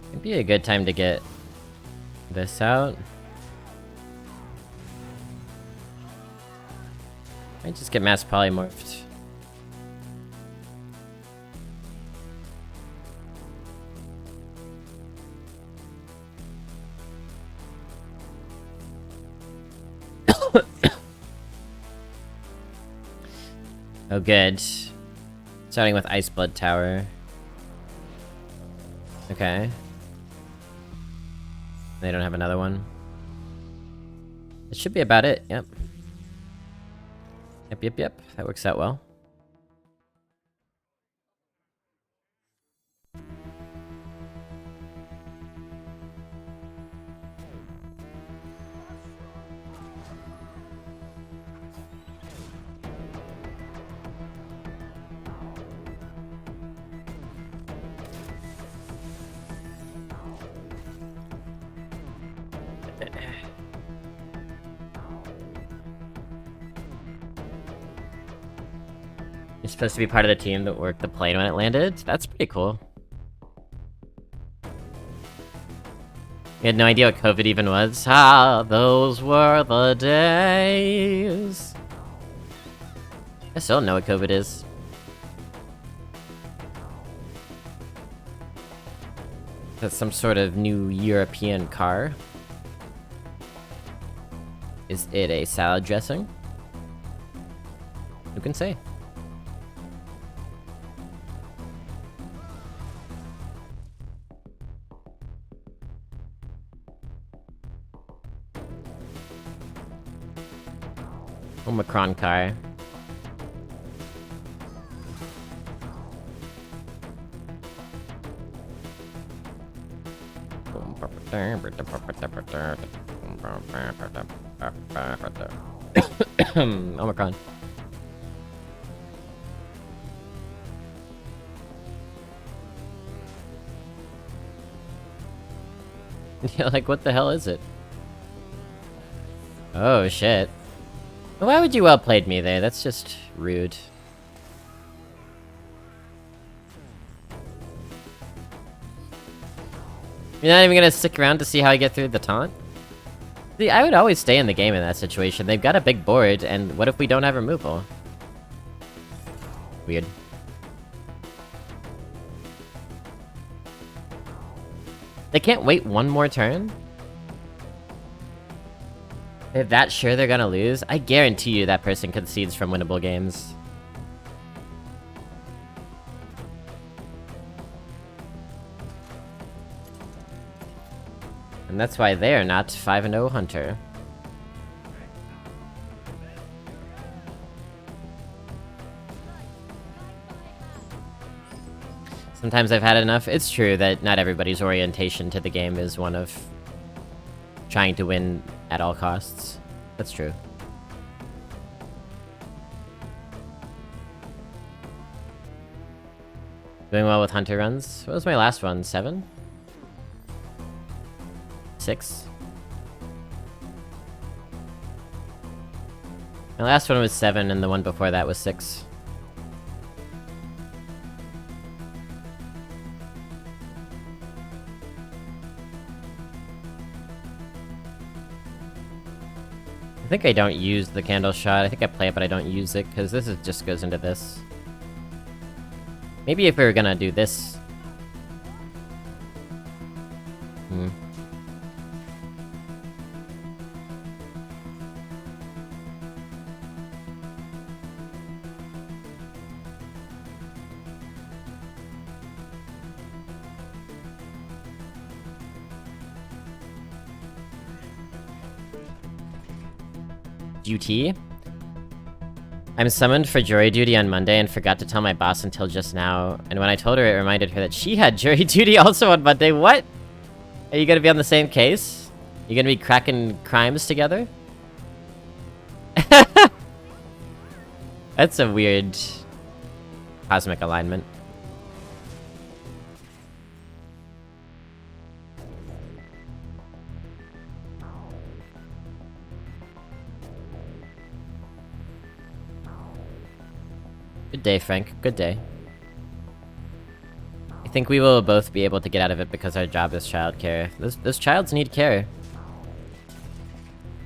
S1: It'd be a good time to get this out. I just get mass polymorphed. Oh, good. Starting with Ice Blood Tower. Okay. They don't have another one. It should be about it, yep. Yep. That works out well. You're supposed to be part of the team that worked the plane when it landed? That's pretty cool. You had no idea what COVID even was? Ah, those were the days. I still don't know what COVID is. That's some sort of new European car. Is it a salad dressing? Who can say? Omicron car. Omicron. Yeah, like, what the hell is it? Oh, shit. Why would you well played me there? That's just rude. You're not even gonna stick around to see how I get through the taunt? See, I would always stay in the game in that situation. They've got a big board, and what if we don't have removal? Weird. They can't wait one more turn? They're that sure they're gonna lose? I guarantee you that person concedes from winnable games. And that's why they're not 5-0 Hunter. Sometimes I've had enough. It's true that not everybody's orientation to the game is one of trying to win at all costs. That's true. Doing well with Hunter runs. What was my last one? 7? 6? My last one was 7, and the one before that was 6. I think I don't use the candle shot. I think I play it, but I don't use it, because this just goes into this. Maybe if we were gonna do this... Duty. I'm summoned for jury duty on Monday and forgot to tell my boss until just now. And when I told her, it reminded her that she had jury duty also on Monday. What? Are you gonna be on the same case? You gonna be cracking crimes together? That's a weird cosmic alignment. Good day, Frank. Good day. I think we will both be able to get out of it because our job is childcare. Those childs need care.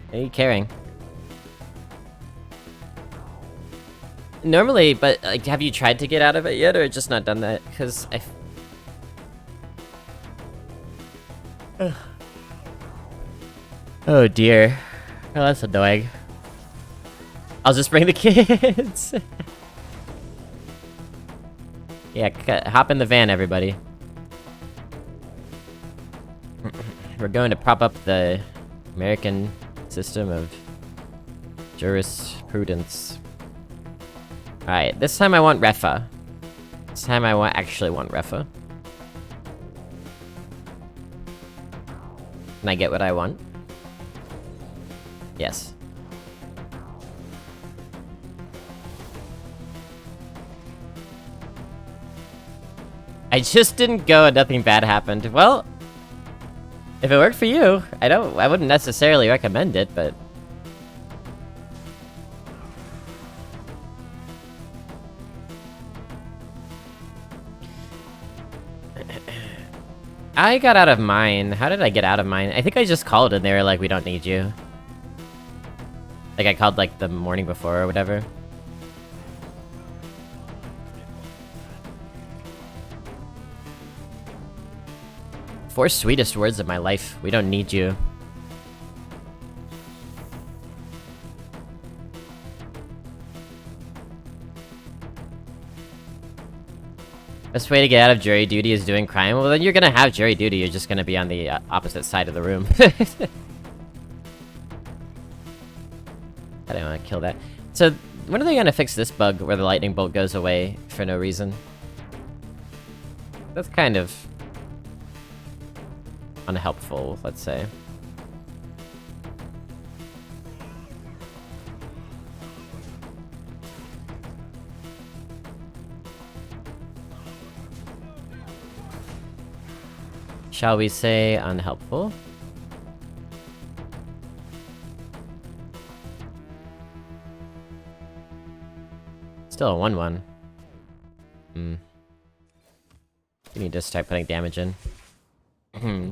S1: They need caring. Normally, but like, have you tried to get out of it yet, or just not done that? Because oh dear. Oh, that's annoying. I'll just bring the kids. Yeah, hop in the van, everybody. We're going to prop up the American system of jurisprudence. Alright, this time I want Refa. This time I actually want Refa. Can I get what I want? Yes. I just didn't go and nothing bad happened. Well, if it worked for you, I wouldn't necessarily recommend it, but... I got out of mine. How did I get out of mine? I think I just called and they were like, we don't need you. Like, I called, like, the morning before or whatever. Four sweetest words of my life. We don't need you. Best way to get out of jury duty is doing crime. Well, then you're gonna have jury duty. You're just gonna be on the opposite side of the room. I don't want to kill that. So, when are they gonna fix this bug where the lightning bolt goes away for no reason? That's kind of unhelpful, let's say. Shall we say unhelpful? Still a 1-1. We need to start putting damage in. Hmm.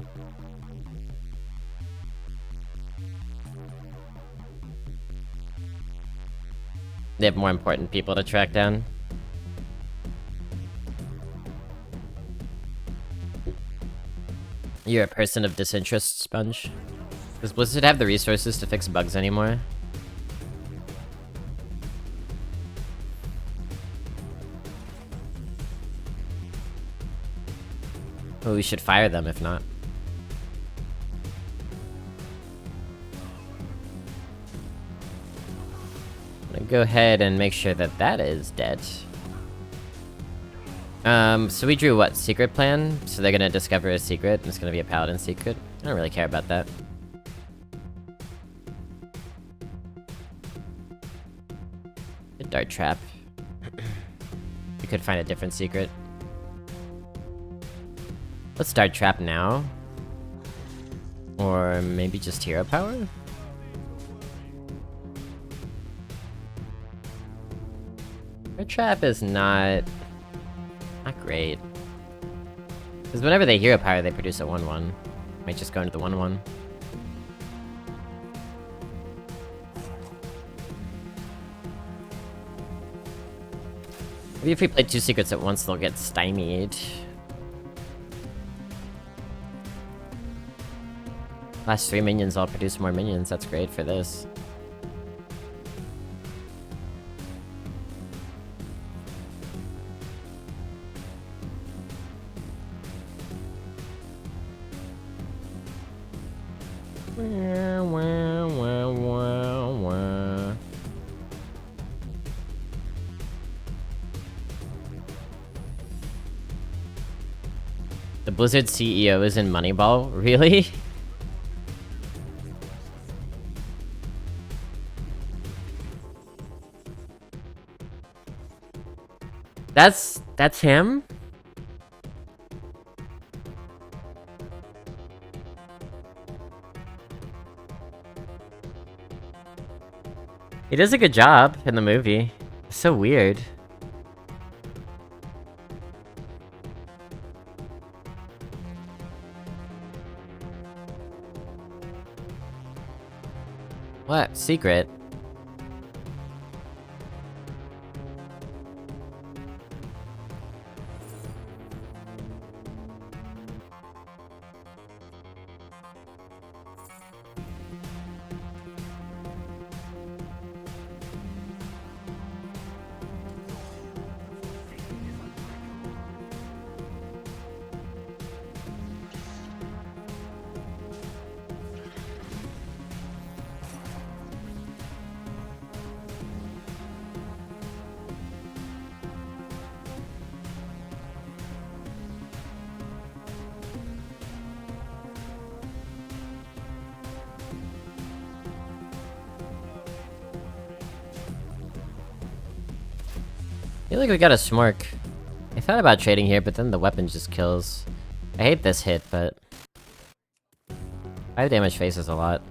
S1: They have more important people to track down. You're a person of disinterest, Sponge. Does Blizzard have the resources to fix bugs anymore? Well, we should fire them if not. I'm gonna go ahead and make sure that that is dead. So we drew what? Secret plan? So they're gonna discover a secret, and it's gonna be a paladin secret? I don't really care about that. A dart trap. We could find a different secret. Let's dart trap now. Or maybe just hero power? Our trap is not great. Because whenever they hero power, they produce a 1-1. Might just go into the 1-1. Maybe if we play 2 secrets at once, they'll get stymied. Last 3 minions all produce more minions, that's great for this. The Blizzard CEO is in Moneyball? Really? That's him? He does a good job in the movie. It's so weird. What? Secret? I feel like we got a smork. I thought about trading here, but then the weapon just kills. I hate this hit, but 5 damage faces a lot.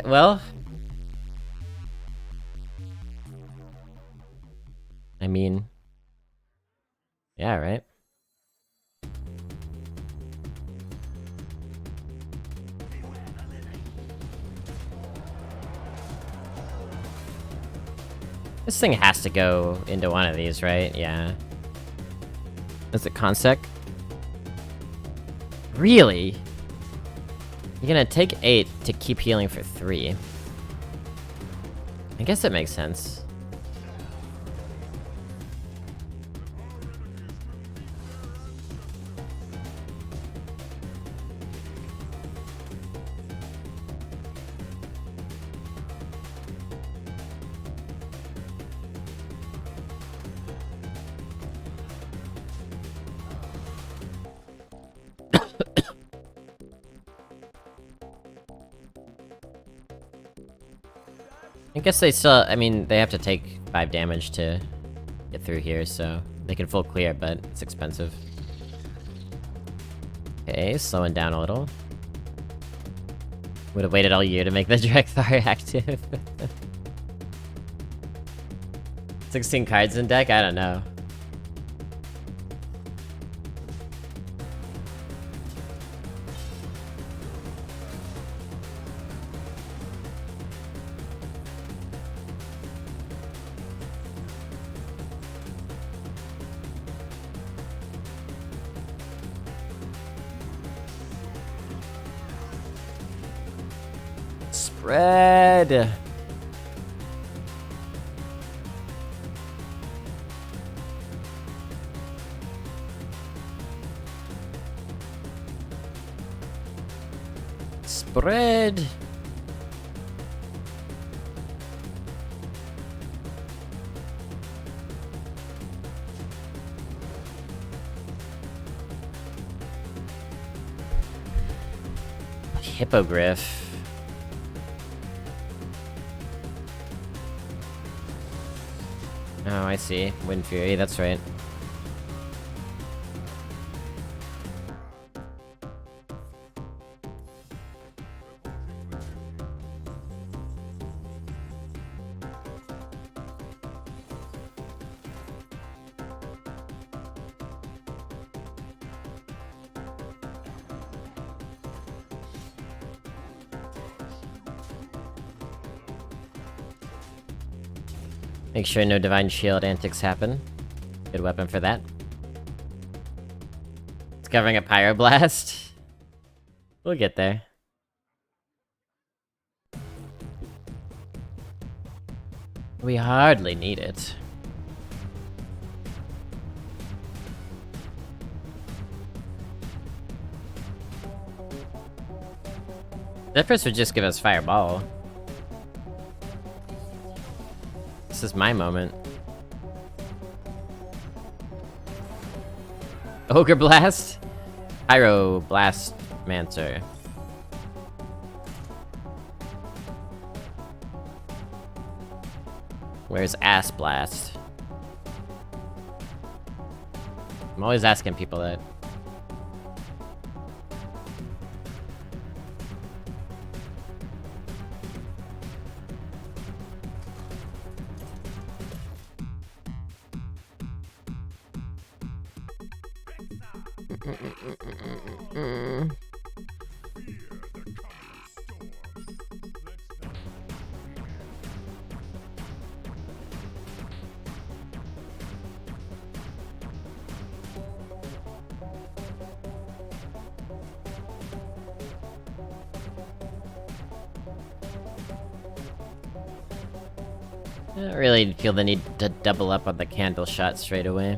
S1: Well, I mean, yeah, right? This thing has to go into one of these, right? Yeah. Is it Consec? Really? You're gonna take 8 to keep healing for 3. I guess it makes sense. I guess they still, I mean, they have to take 5 damage to get through here, so they can full clear, but it's expensive. Okay, slowing down a little. Would have waited all year to make the Drexar active. 16 cards in deck? I don't know. Spread! Spread! Hippogriff. Oh, I see. Wind Fury, that's right. Make sure no Divine Shield antics happen. Good weapon for that. It's covering a Pyroblast. We'll get there. We hardly need it. Zephrys would just give us Fireball. This is my moment. Ogre Blast? Pyro Blast Mancer. Where's Ass Blast? I'm always asking people that. I don't really feel the need to double up on the candle shot straight away.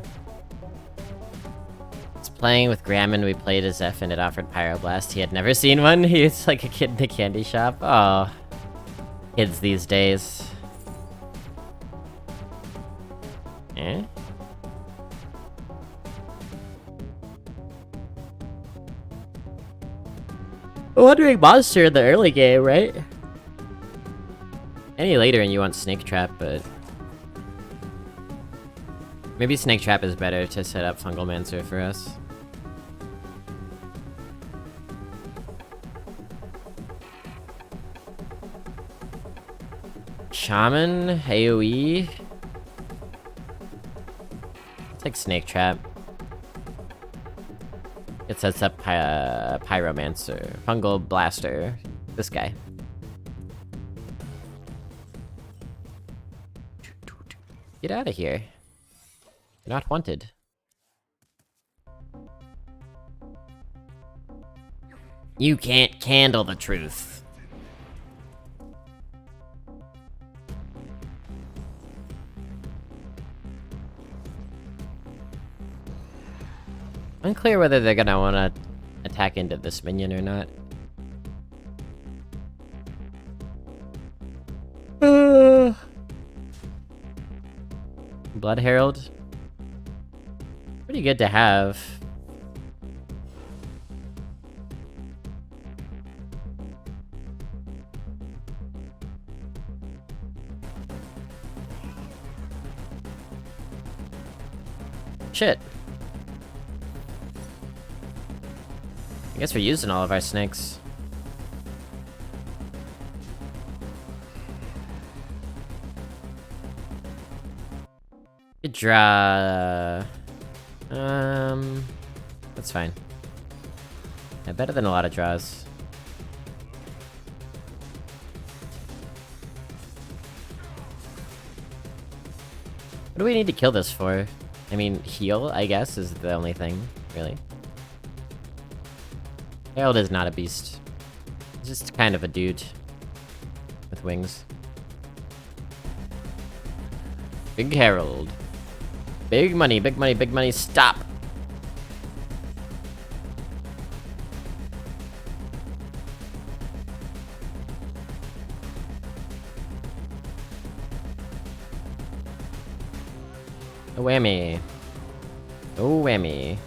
S1: It's playing with Grammon, we played as Zeph and it offered Pyroblast. He had never seen one. He was like a kid in a candy shop. Oh, kids these days. Eh? Wandering Monster in the early game, right? Any later and you want Snake Trap, but... maybe Snake Trap is better to set up Fungal Mancer for us. Shaman? AoE? It's like Snake Trap. It sets up Pyromancer. Fungal Blaster. This guy. Get out of here. You're not wanted. You can't handle the truth. Unclear whether they're gonna wanna attack into this minion or not. Blood Herald. Pretty good to have. Shit. I guess we're using all of our snakes. could draw... That's fine. Yeah, better than a lot of draws. What do we need to kill this for? I mean, heal, I guess, is the only thing, really. Herald is not a beast. He's just kind of a dude. With wings. Big Herald. Big money, big money, big money, stop! A whammy. Oh, whammy.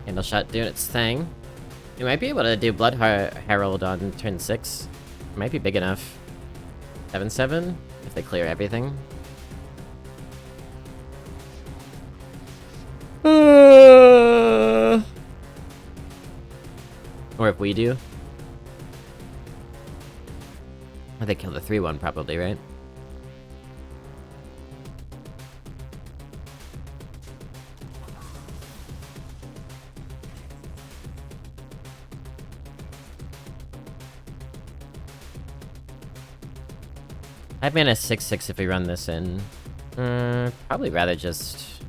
S1: Candle shot doing its thing. We might be able to do Blood Herald on turn 6. It might be big enough. 7/7? If they clear everything. Or if we do. Or they kill the 3/1 probably, right? I'd man a 6/6 if we run this in. Probably rather just...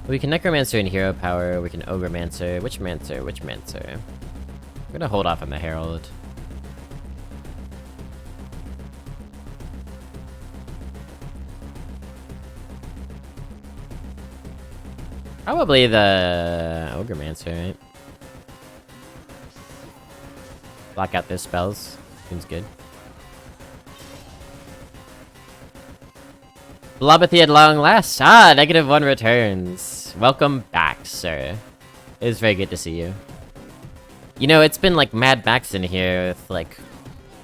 S1: We can Necromancer and Hero Power, we can Ogremancer. Which Mancer? Which Mancer? I'm gonna hold off on the Herald. Probably the Ogremancer, right? Block out their spells. Seems good. Blobothy at long last. Ah, -1 returns. Welcome back, sir. It is very good to see you. You know, it's been like Mad Max in here with like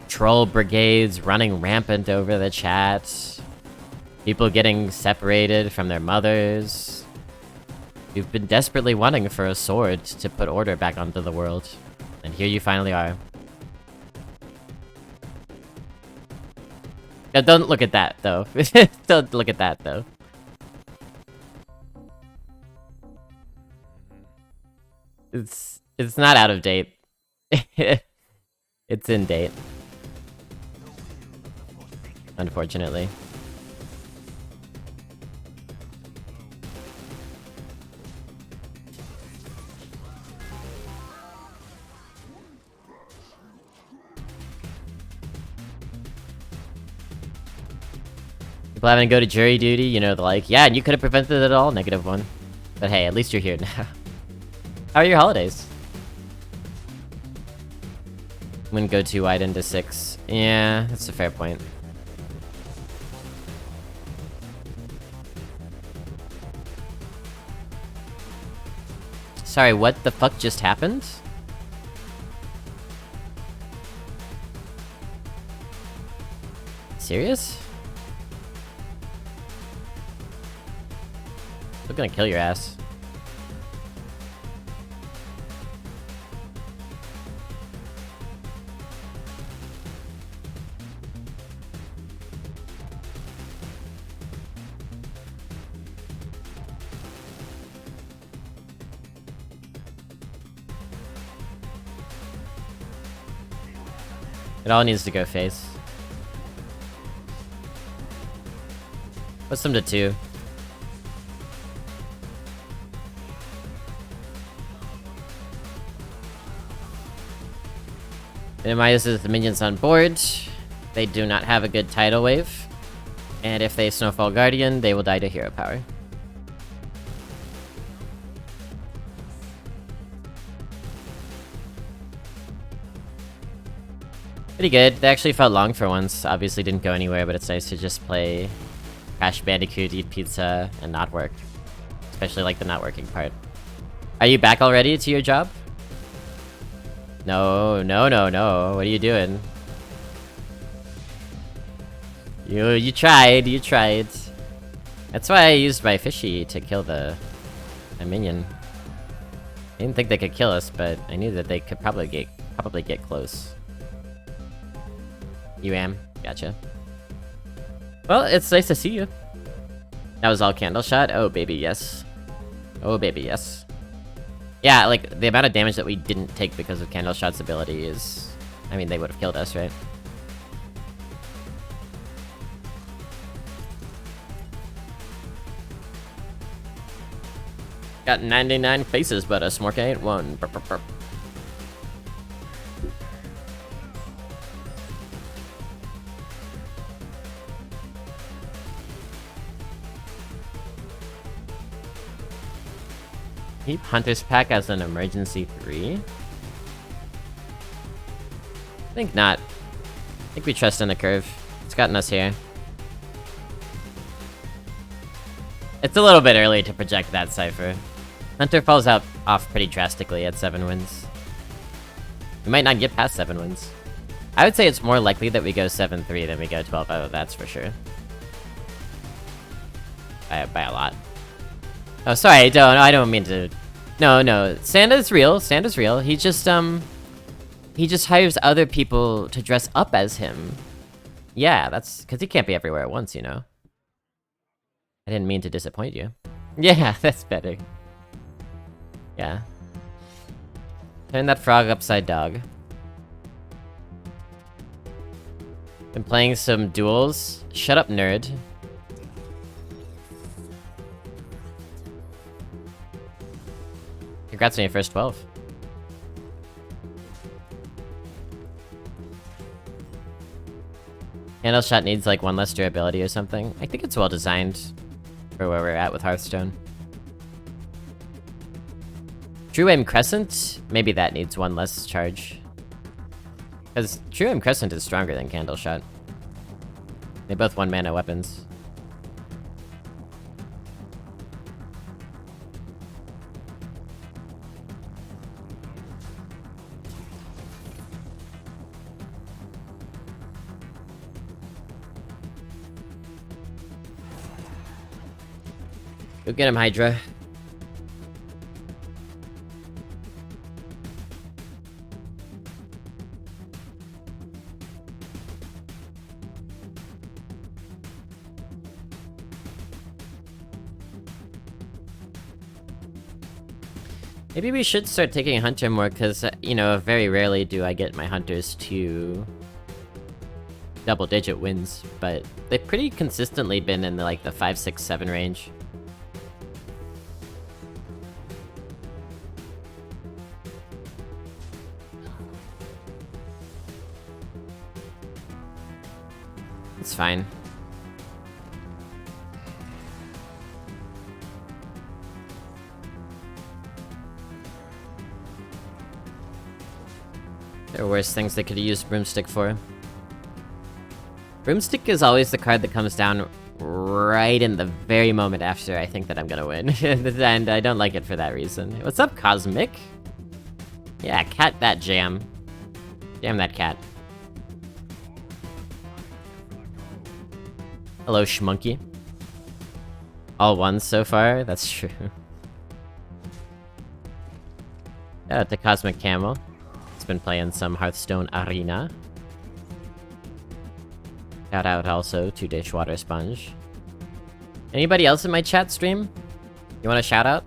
S1: troll brigades running rampant over the chat. People getting separated from their mothers. You've been desperately wanting for a sword to put order back onto the world. And here you finally are. Now, don't look at that, though. Don't look at that, though. It's not out of date. It's in date. Unfortunately. People having to go to jury duty, you know, the like, yeah, and you could have prevented it all, -1. But hey, at least you're here now. How are your holidays? I'm gonna go too wide into 6. Yeah, that's a fair point. Sorry, what the fuck just happened? Serious? They're gonna kill your ass. It all needs to go face. What's them to 2? Minimizes the minions on board. They do not have a good tidal wave. And if they Snowfall Guardian, they will die to hero power. Pretty good. They actually felt long for once. Obviously didn't go anywhere, but it's nice to just play Crash Bandicoot, eat pizza, and not work. Especially like the not working part. Are you back already to your job? No, no, no, no. What are you doing? You tried, you tried. That's why I used my fishy to kill the minion. I didn't think they could kill us, but I knew that they could probably get close. You am? Gotcha. Well, it's nice to see you. That was all candle shot? Oh, baby, yes. Oh, baby, yes. Yeah, like, the amount of damage that we didn't take because of candle shot's ability is... I mean, they would have killed us, right? Got 99 faces, but a smork ain't one. Burp, burp, burp. Keep Hunter's Pack as an emergency 3? I think not. I think we trust in the curve. It's gotten us here. It's a little bit early to project that Cypher. Hunter falls out off pretty drastically at 7 wins. We might not get past 7 wins. I would say it's more likely that we go 7-3 than we go 12-0, that's for sure. By a lot. Oh, sorry, I don't mean to... No, Santa's real, Santa's real. He just hires other people to dress up as him. Yeah, that's... because he can't be everywhere at once, you know? I didn't mean to disappoint you. Yeah, that's better. Yeah. Turn that frog upside dog. Been playing some duels. Shut up, nerd. Congrats on your first 12. Candle shot needs like 1 less durability or something. I think it's well designed for where we're at with Hearthstone. True Aim Crescent? Maybe that needs 1 less charge. Because True Aim Crescent is stronger than Candle Shot. They both 1 mana weapons. Go get him, Hydra. Maybe we should start taking Hunter more, because, you know, very rarely do I get my Hunters to double-digit wins, but they've pretty consistently been in the, like, the 5, 6, 7 range. It's fine. There are worse things they could have used Broomstick for. Broomstick is always the card that comes down right in the very moment after I think that I'm gonna win. And I don't like it for that reason. What's up, Cosmic? Yeah, cat that jam. Jam that cat. Hello, Schmunky. All ones so far? That's true. Shout out to Cosmic Camel. It's been playing some Hearthstone Arena. Shout out also to Dishwater Sponge. Anybody else in my chat stream? You want a shout out?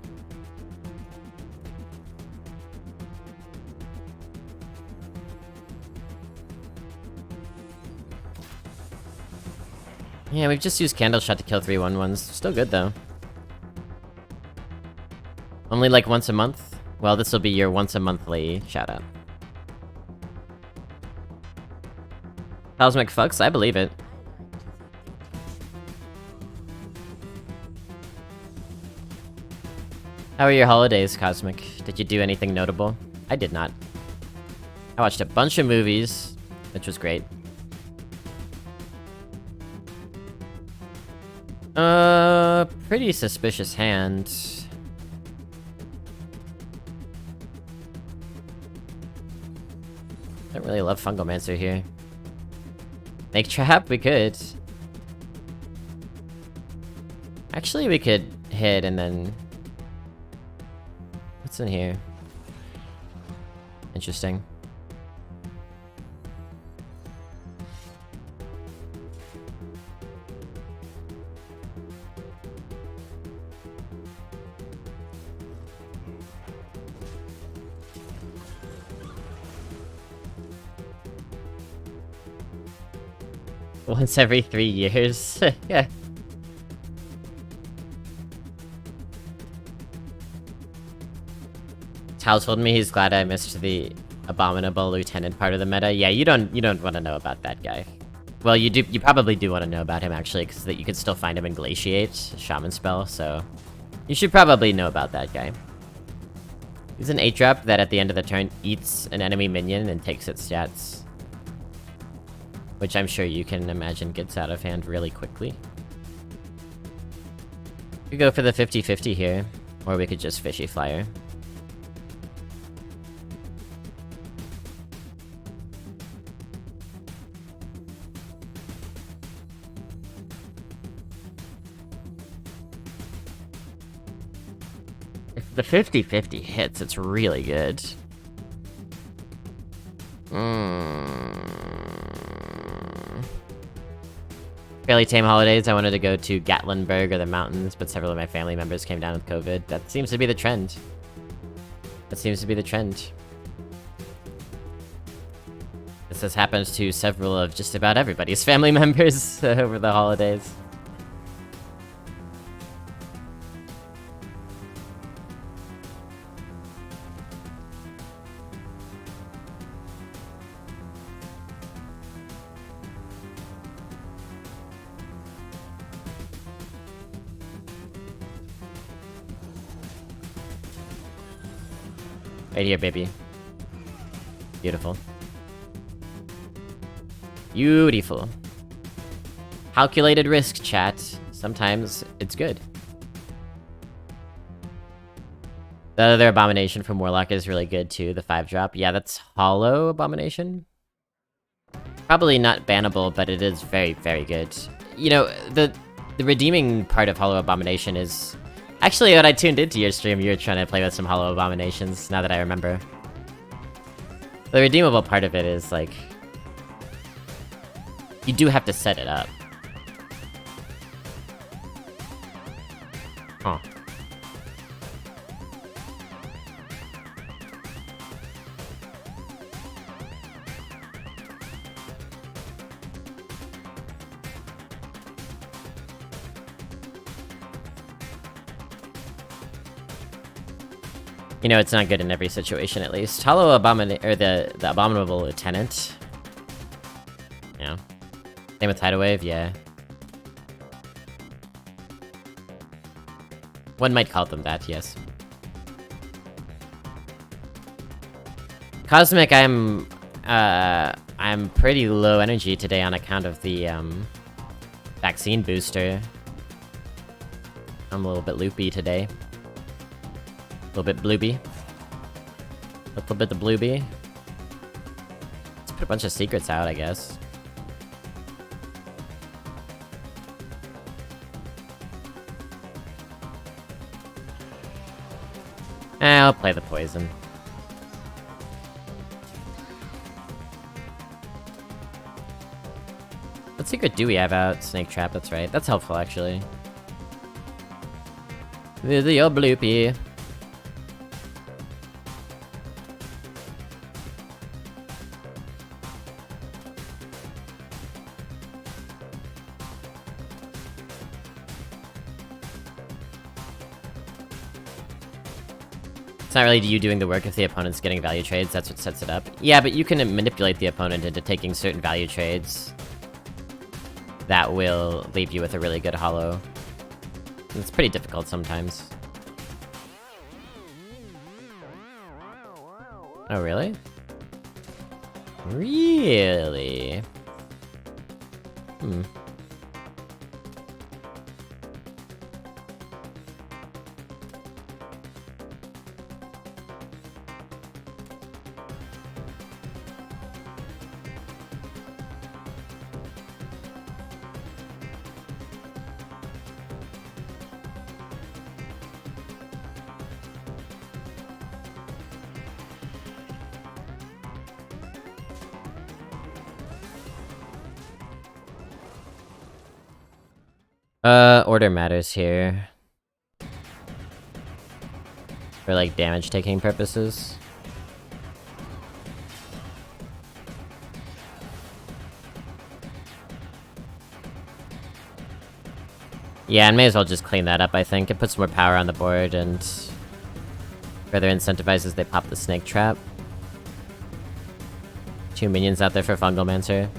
S1: Yeah, we've just used Candle Shot to kill 3 1/1s. Still good, though. Only like once a month? Well, this will be your once-a-monthly shout-out. Cosmic Fucks? I believe it. How are your holidays, Cosmic? Did you do anything notable? I did not. I watched a bunch of movies, which was great. Pretty suspicious hand. Don't really love Fungomancer here. Make trap? We could. Actually, we could hit and then... What's in here? Interesting. Once every 3 years. Yeah. Tal told me he's glad I missed the abominable lieutenant part of the meta. Yeah, you don't want to know about that guy. Well, you probably do want to know about him actually, because you could still find him in Glaciate, Shaman spell, so you should probably know about that guy. He's an 8-drop that at the end of the turn eats an enemy minion and takes its stats. Which I'm sure you can imagine gets out of hand really quickly. We could go for the 50-50 here, or we could just Fishy Flyer. If the 50-50 hits, it's really good. Fairly tame holidays. I wanted to go to Gatlinburg or the mountains, but several of my family members came down with COVID. That seems to be the trend. That seems to be the trend. This has happened to several of just about everybody's family members over the holidays. Right here, baby. Beautiful. Beautiful. Calculated risk, chat. Sometimes it's good. The other abomination from Warlock is really good too, the 5-drop. Yeah, that's Hollow Abomination. Probably not bannable, but it is very, very good. You know, the redeeming part of Hollow Abomination is... Actually, when I tuned into your stream, you were trying to play with some Hollow Abominations, now that I remember. The redeemable part of it is, like... You do have to set it up. Huh. You know, it's not good in every situation, at least. Hollow or the Abominable Lieutenant. Yeah. Same with Tidal Wave, yeah. One might call them that, yes. Cosmic, I'm pretty low energy today on account of the, vaccine booster. I'm a little bit loopy today. A little bit blooby. A little bit of blooby. Let's put a bunch of secrets out, I guess. I'll play the poison. What secret do we have out? Snake Trap, that's right. That's helpful, actually. Video bloopy. It's not really you doing the work if the opponent's getting value trades, that's what sets it up. Yeah, but you can manipulate the opponent into taking certain value trades that will leave you with a really good hollow. It's pretty difficult sometimes. Oh, really? Really? Hmm. Order matters here. For, like, damage-taking purposes. Yeah, and may as well just clean that up, I think. It puts more power on the board and further incentivizes they pop the snake trap. 2 minions out there for Fungalmancer.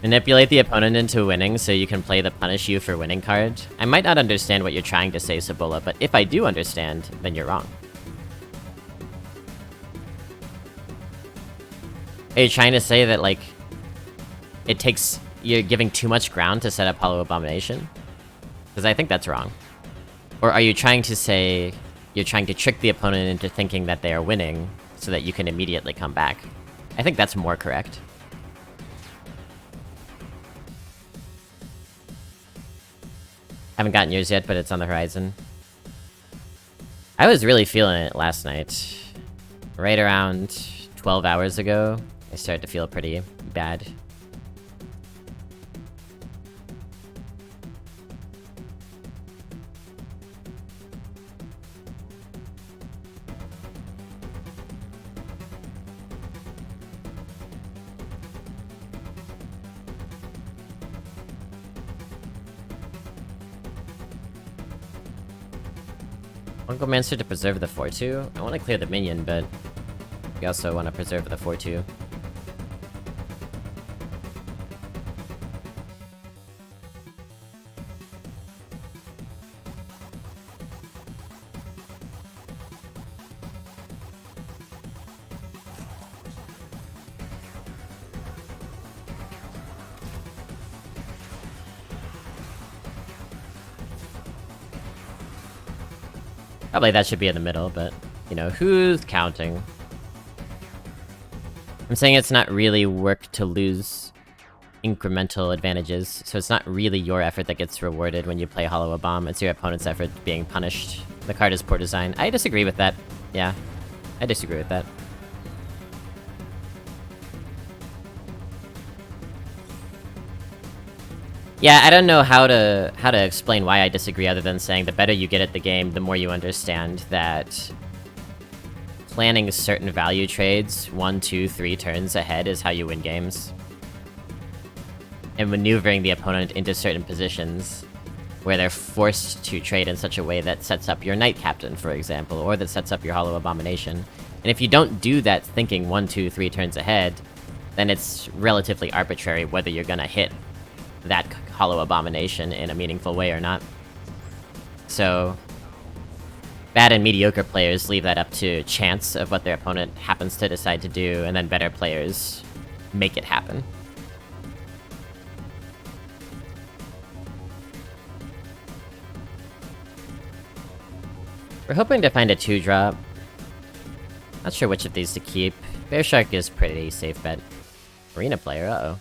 S1: Manipulate the opponent into winning so you can play the punish you for winning card. I might not understand what you're trying to say, Cibola, but if I do understand, then you're wrong. Are you trying to say that, like, you're giving too much ground to set up Hollow Abomination? Because I think that's wrong. Or are you trying to say you're trying to trick the opponent into thinking that they are winning so that you can immediately come back? I think that's more correct. Haven't gotten yours yet, but it's on the horizon. I was really feeling it last night. Right around 12 hours ago, I started to feel pretty bad. Fungalmancer to preserve the 4-2? I want to clear the minion, but we also want to preserve the 4-2. Probably that should be in the middle, but, you know, who's counting? I'm saying it's not really work to lose incremental advantages, so it's not really your effort that gets rewarded when you play Hollow Bomb, it's your opponent's effort being punished. The card is poor design. I disagree with that. Yeah, I disagree with that. Yeah, I don't know how to explain why I disagree other than saying the better you get at the game, the more you understand that planning certain value trades 1, 2, 3 turns ahead is how you win games. And maneuvering the opponent into certain positions where they're forced to trade in such a way that sets up your Knight Captain, for example, or that sets up your Hollow Abomination. And if you don't do that thinking 1, 2, 3 turns ahead, then it's relatively arbitrary whether you're gonna hit that Hollow Abomination in a meaningful way or not. So, bad and mediocre players leave that up to chance of what their opponent happens to decide to do, and then better players make it happen. We're hoping to find a 2-drop. Not sure which of these to keep. Bear Shark is pretty safe bet. Arena player, uh-oh.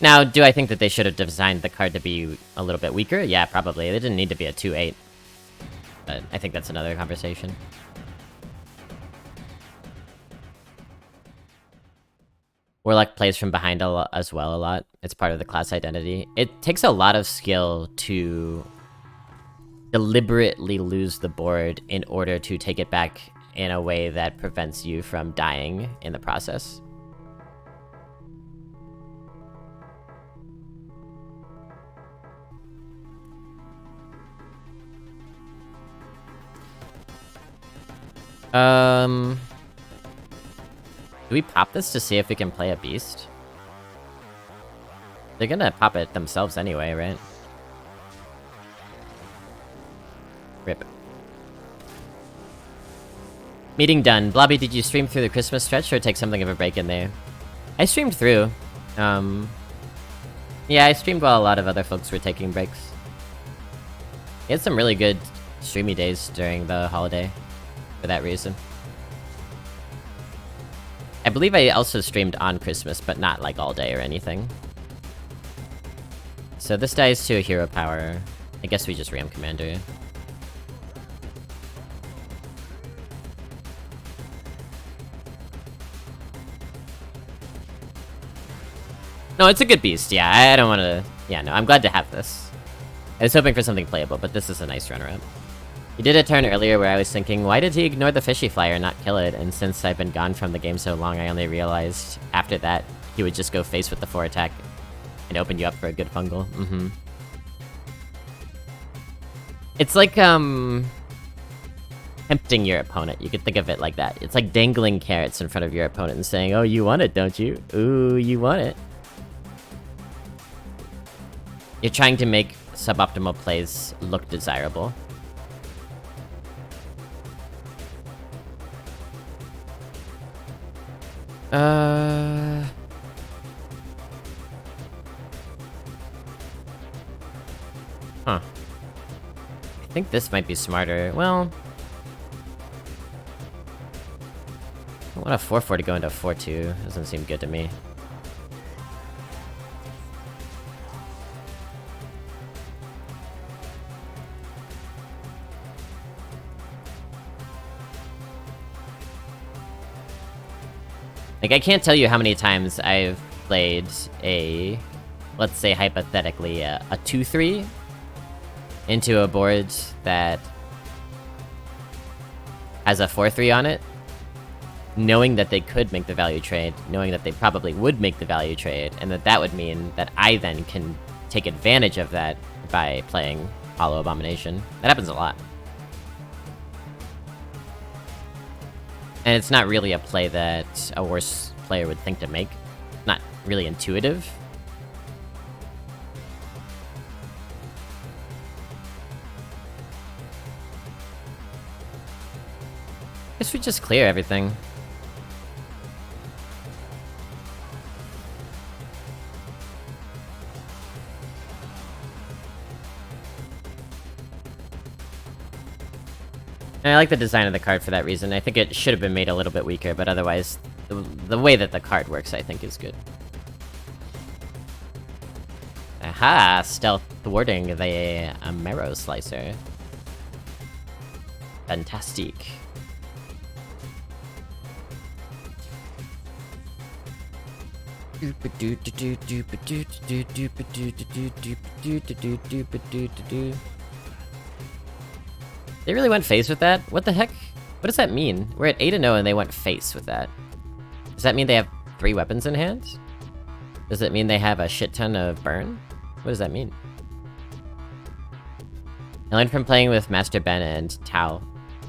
S1: Now, do I think that they should have designed the card to be a little bit weaker? Yeah, probably. They didn't need to be a 2-8. But I think that's another conversation. Warlock plays from behind a lot, as well a lot. It's part of the class identity. It takes a lot of skill to deliberately lose the board in order to take it back in a way that prevents you from dying in the process. Do we pop this to see if we can play a beast? They're gonna pop it themselves anyway, right? Rip. Meeting done. Blobby, did you stream through the Christmas stretch or take something of a break in there? I streamed through. Yeah, I streamed while a lot of other folks were taking breaks. We had some really good streamy days during the holiday. For that reason. I believe I also streamed on Christmas, but not like all day or anything. So this dies to a hero power. I guess we just ram commander. No, it's a good beast, yeah, I don't want to... Yeah, no, I'm glad to have this. I was hoping for something playable, but this is a nice runner-up. He did a turn earlier where I was thinking, why did he ignore the fishy flyer and not kill it? And since I've been gone from the game so long, I only realized after that he would just go face with the 4 attack and open you up for a good fungal. It's like, tempting your opponent. You could think of it like that. It's like dangling carrots in front of your opponent and saying, oh, you want it, don't you? Ooh, you want it. You're trying to make suboptimal plays look desirable. Huh. I think this might be smarter. Well, I want a 4-4 to go into a 4-2. Doesn't seem good to me. Like, I can't tell you how many times I've played a, let's say hypothetically, a 2-3 into a board that has a 4-3 on it, knowing that they could make the value trade, knowing that they probably would make the value trade, and that would mean that I then can take advantage of that by playing Hollow Abomination. That happens a lot. And it's not really a play that a worse player would think to make. Not really intuitive. Guess we just clear everything. And I like the design of the card for that reason. I think it should have been made a little bit weaker, but otherwise, the way that the card works, I think, is good. Aha! Stealth thwarting the Marrow Slicer. Fantastic. They really went face with that? What the heck? What does that mean? We're at 8-0 and they went face with that. Does that mean they have 3 weapons in hand? Does it mean they have a shit ton of burn? What does that mean? I learned from playing with Master Ben and Tao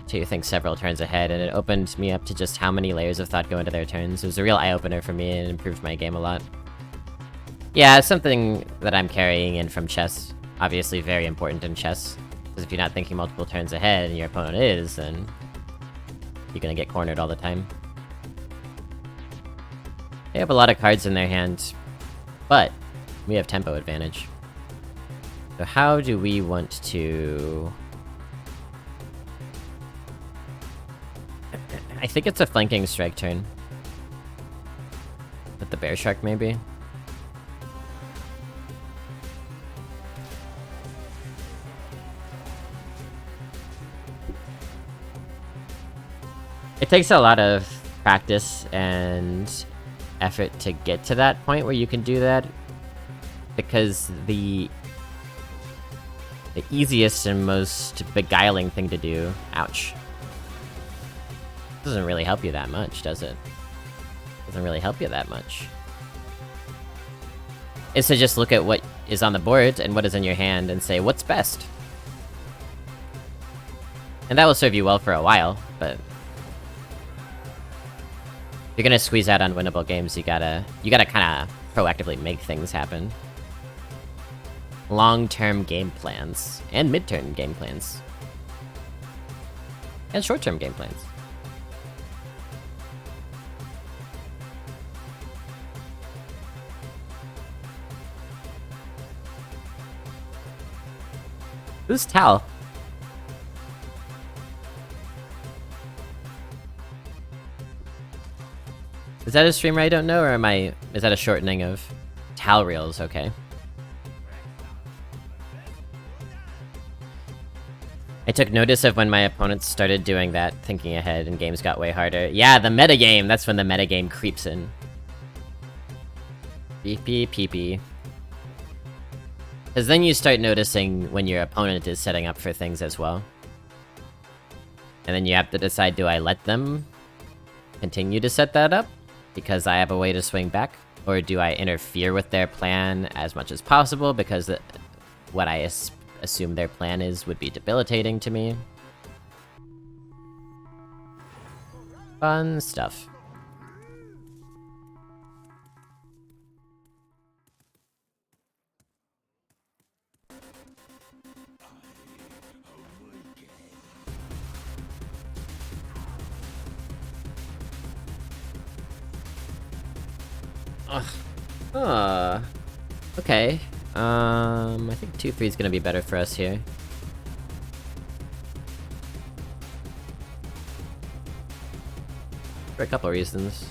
S1: to think several turns ahead, and it opened me up to just how many layers of thought go into their turns. It was a real eye-opener for me and improved my game a lot. Yeah, it's something that I'm carrying in from chess. Obviously very important in chess. Because if you're not thinking multiple turns ahead and your opponent is, then you're gonna get cornered all the time. They have a lot of cards in their hand, but we have tempo advantage. So how do we want to... I think it's a flanking strike turn. With the Bear Shark, maybe? It takes a lot of practice and effort to get to that point where you can do that, because the easiest and most beguiling thing to do, ouch, doesn't really help you that much, does it? Doesn't really help you that much. Is to just look at what is on the board and what is in your hand and say, what's best? And that will serve you well for a while, but if you're gonna squeeze out unwinnable games, you gotta kinda proactively make things happen. Long-term game plans, and mid-term game plans. And short-term game plans. Who's Tal? Is that a streamer I don't know, or is that a shortening of Tal Reels? Okay. I took notice of when my opponents started doing that, thinking ahead, and games got way harder. Yeah, the metagame! That's when the metagame creeps in. Beep beep beep beep. Because then you start noticing when your opponent is setting up for things as well. And then you have to decide, do I let them continue to set that up? Because I have a way to swing back? Or do I interfere with their plan as much as possible because what I assume their plan is would be debilitating to me? Fun stuff. Ugh. Okay. I think 2-3 is gonna be better for us here. For a couple reasons.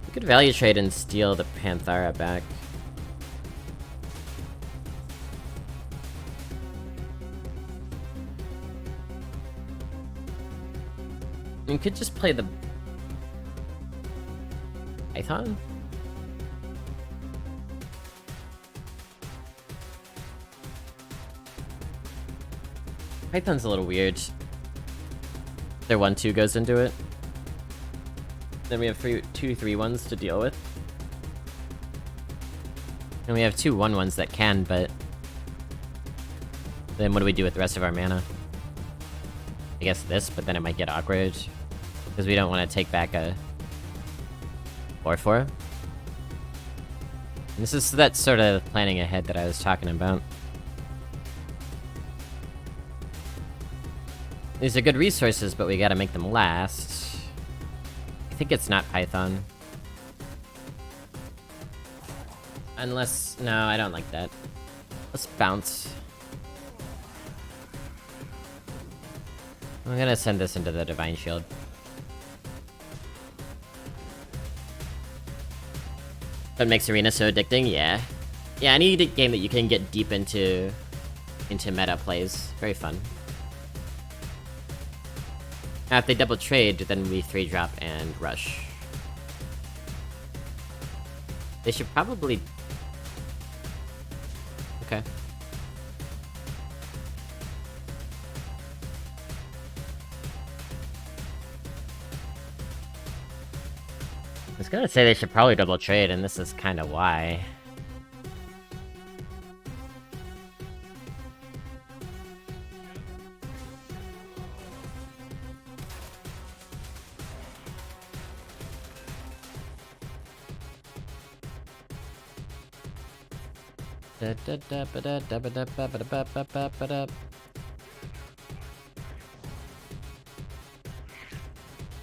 S1: We could value trade and steal the Panthara back. We could just play the Python? Python's a little weird. Their 1-2 goes into it. Then we have 2-3-1s to deal with. And we have 2 1-1s that can, but... Then what do we do with the rest of our mana? I guess this, but then it might get awkward. Because we don't want to take back a 4-4. This is that sort of planning ahead that I was talking about. These are good resources, but we gotta make them last. I think it's not Python. Unless... no, I don't like that. Let's bounce. I'm gonna send this into the Divine Shield. That makes Arena so addicting? Yeah. Yeah, I need a game that you can get deep into meta plays. Very fun. Now, if they double trade, then we 3-drop and rush. They should probably... okay. I was gonna say they should probably double trade, and this is kinda why.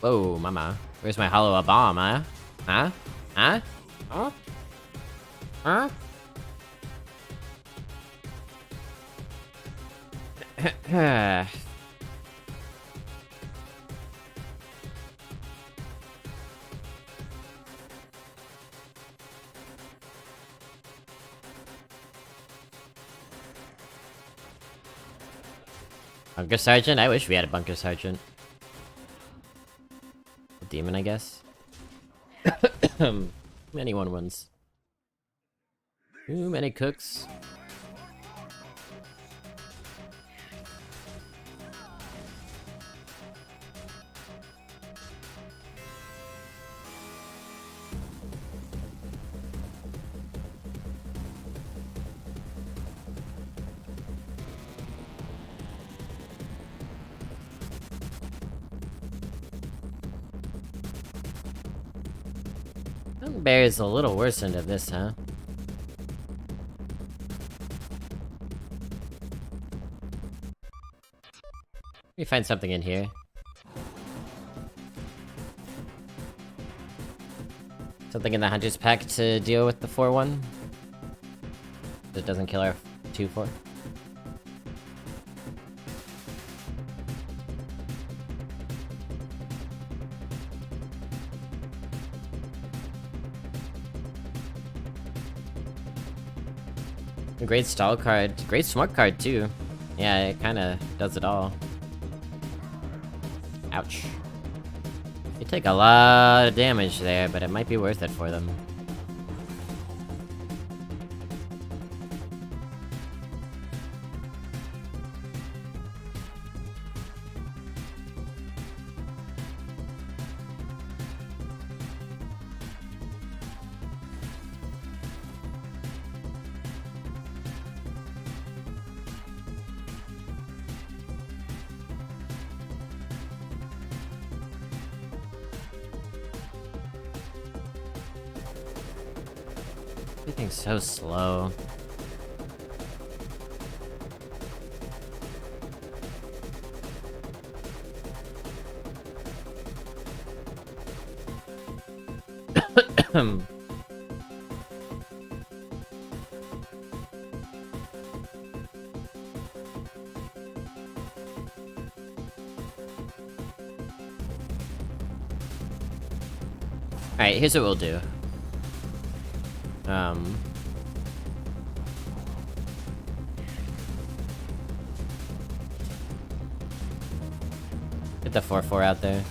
S1: Whoa, mama. Where's my hollow bomb, huh? Huh? Huh? Huh? Huh? Bunker Sergeant? I wish we had a Bunker Sergeant. A demon, I guess. Many 1-1s. Too many cooks. Bear's a little worse into this, huh? Let me find something in here. Something in the Hunter's Pack to deal with the 4-1. That doesn't kill our 2-4. A great stall card. Great smart card, too. Yeah, it kinda does it all. Ouch. They take a lot of damage there, but it might be worth it for them. Everything's so slow. Alright, here's what we'll do. Get the 4-4 out there.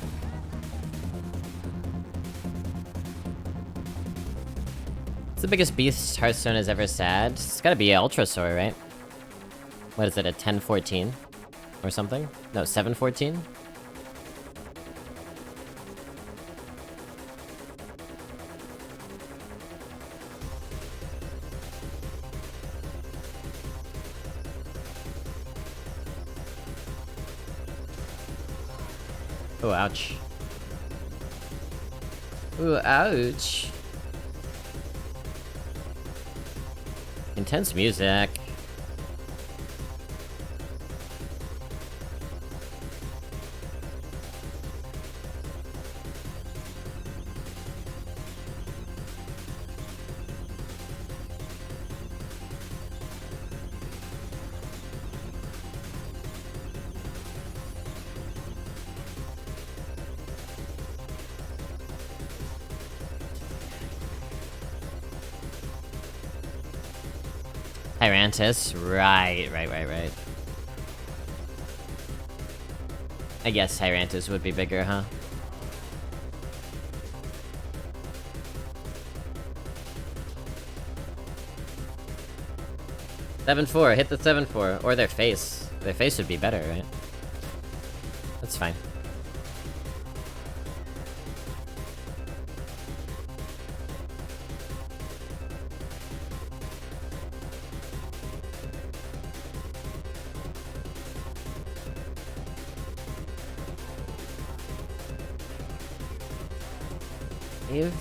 S1: It's the biggest beast Hearthstone has ever sad. It's gotta be Ultrasaur, right? What is it, a 10-14? Or something? No, 7-14? Oh, ouch. Ooh, ouch. Intense music. Tyrantus, right. I guess Tyrantus would be bigger, huh? Seven 4, hit the 7-4, or their face. Their face would be better, right? That's fine. We're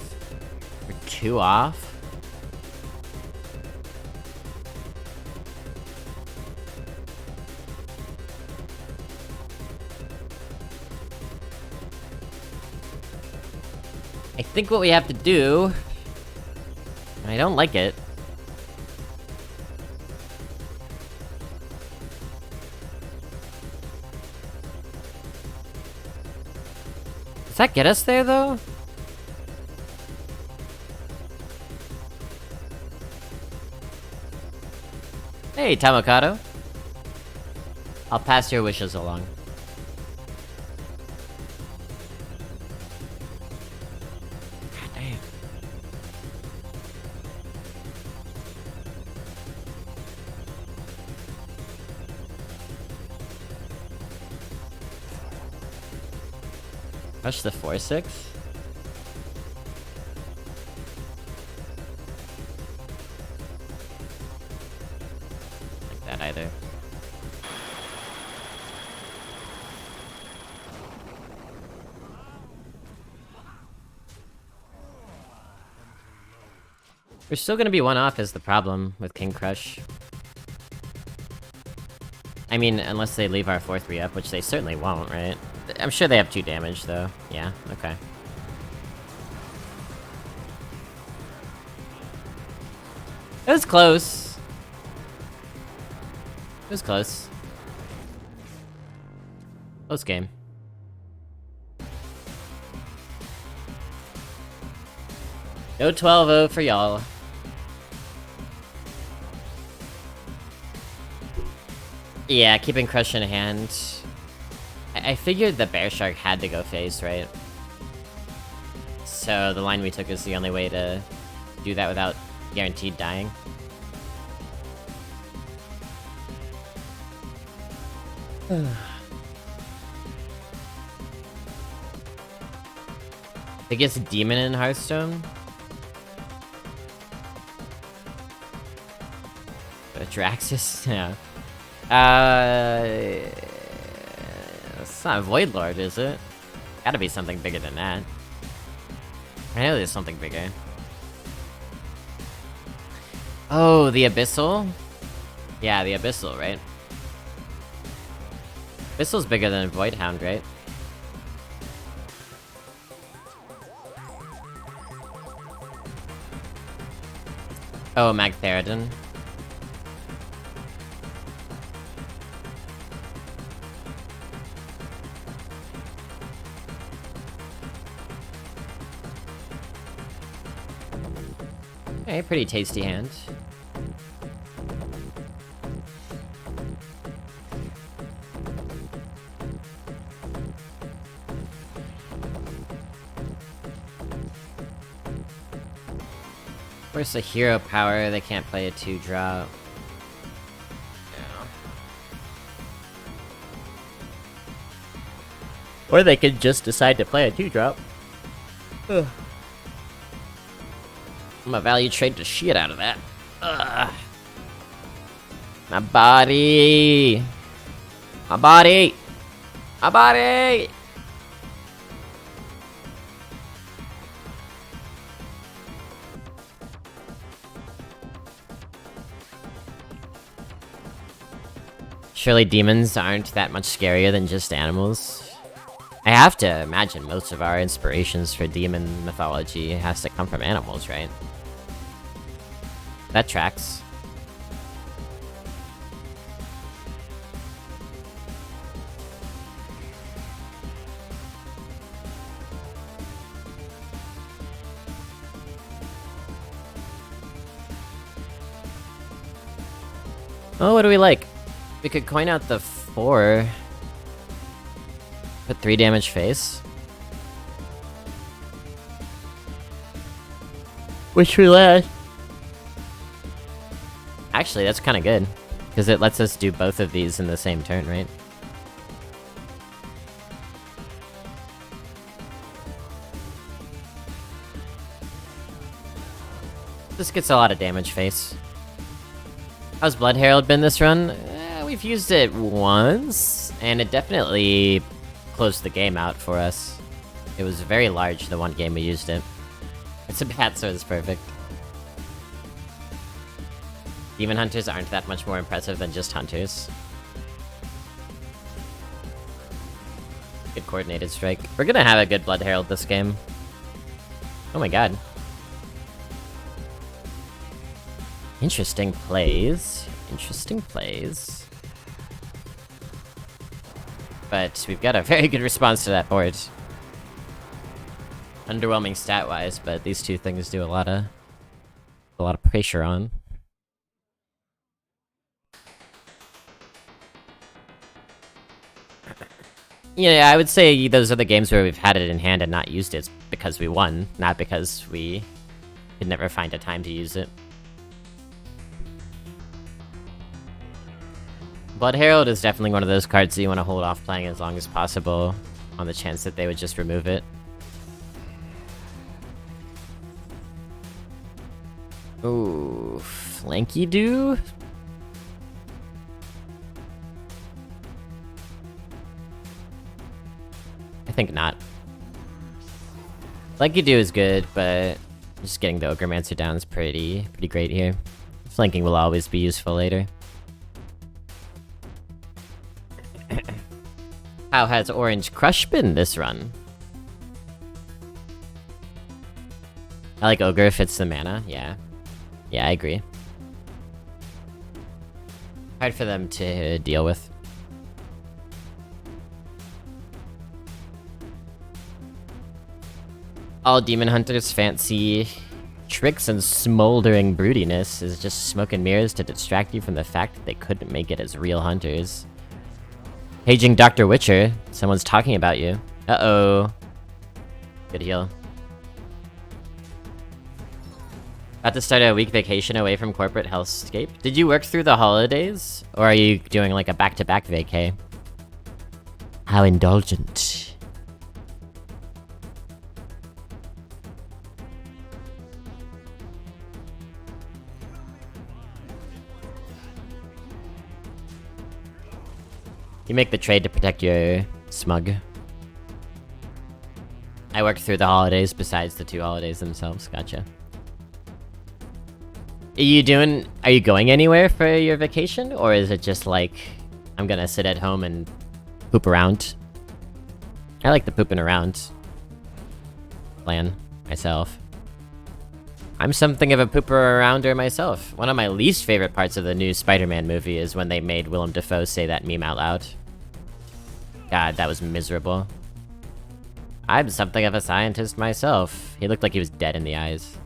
S1: 2 off? I think what we have to do... and I don't like it. Does that get us there, though? Hey, Tamakato. I'll pass your wishes along. God damn. Rush the 4-6? Either. We're still gonna be 1 off is the problem with King Crush. I mean, unless they leave our 4-3 up, which they certainly won't, right? I'm sure they have 2 damage, though. Yeah, okay. It was close. It was close. Close game. No 12-0 for y'all. Yeah, keeping Crush in hand. I figured the Bear Shark had to go face, right? So the line we took is the only way to do that without guaranteed dying. Biggest demon in Hearthstone? Draxus? Yeah. It's not Void Lord, is it? Gotta be something bigger than that. I know there's something bigger. Oh, the Abyssal? Yeah, the Abyssal, right? Abyssal's bigger than Voidhound, right? Oh, Magtheridon. Okay, pretty tasty hand. Where's the hero power? They can't play a 2-drop. Or they could just decide to play a 2-drop. I'm gonna value trade the shit out of that. Ugh. My body! My body! My body! Surely demons aren't that much scarier than just animals. I have to imagine most of our inspirations for demon mythology has to come from animals, right? That tracks. Oh, what do we like? We could coin out the 4. Put 3 damage face. Which we last. Actually, that's kind of good. Because it lets us do both of these in the same turn, right? This gets a lot of damage face. How's Blood Herald been this run? We've used it once, and it definitely closed the game out for us. It was very large the one game we used it. It's a bat, so it's perfect. Demon Hunters aren't that much more impressive than just Hunters. Good coordinated strike. We're gonna have a good Blood Herald this game. Oh my god. Interesting plays. Interesting plays. But we've got a very good response to that board. Underwhelming stat-wise, but these two things do a lot of pressure on. Yeah, I would say those are the games where we've had it in hand and not used it because we won, not because we could never find a time to use it. Blood Herald is definitely one of those cards that you want to hold off playing as long as possible on the chance that they would just remove it. Ooh, Flanky Doo? I think not. Flanky Doo is good, but just getting the Ogremancer down is pretty great here. Flanking will always be useful later. How has Orange Crush been this run? I like Ogre fits the mana, yeah. Yeah, I agree. Hard for them to deal with. All Demon Hunters' fancy tricks and smoldering broodiness is just smoke and mirrors to distract you from the fact that they couldn't make it as real hunters. Paging Dr. Witcher, someone's talking about you. Uh-oh. Good heal. About to start a week vacation away from corporate hellscape. Did you work through the holidays? Or are you doing like a back-to-back vacay? How indulgent. You make the trade to protect your smug. I worked through the holidays besides the 2 holidays themselves, gotcha. Are you going anywhere for your vacation? Or is it just like, I'm gonna sit at home and poop around? I like the pooping around plan, myself. I'm something of a pooper arounder myself. One of my least favorite parts of the new Spider-Man movie is when they made Willem Dafoe say that meme out loud. God, that was miserable. I'm something of a scientist myself. He looked like he was dead in the eyes.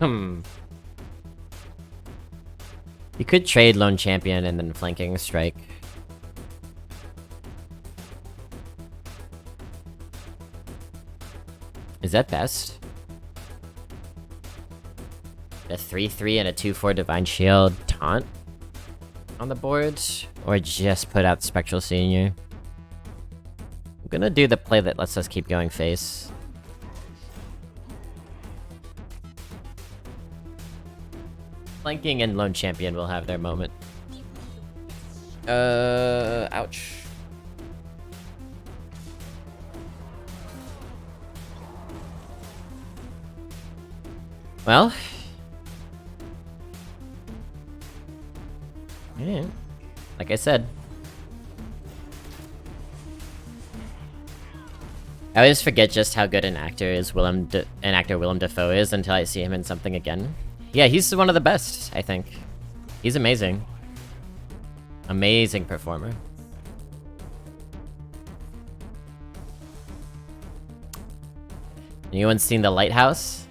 S1: You could trade Lone Champion and then Flanking Strike. Is that best? A 3-3 and a 2-4 Divine Shield taunt on the board? Or just put out Spectral Senior? I'm gonna do the play that lets us keep going face. Flanking and Lone Champion will have their moment. Ouch. Well. Yeah. Like I said. I always forget just how good an actor Willem Dafoe is until I see him in something again. Yeah, he's one of the best, I think. He's amazing. Amazing performer. Anyone seen The Lighthouse?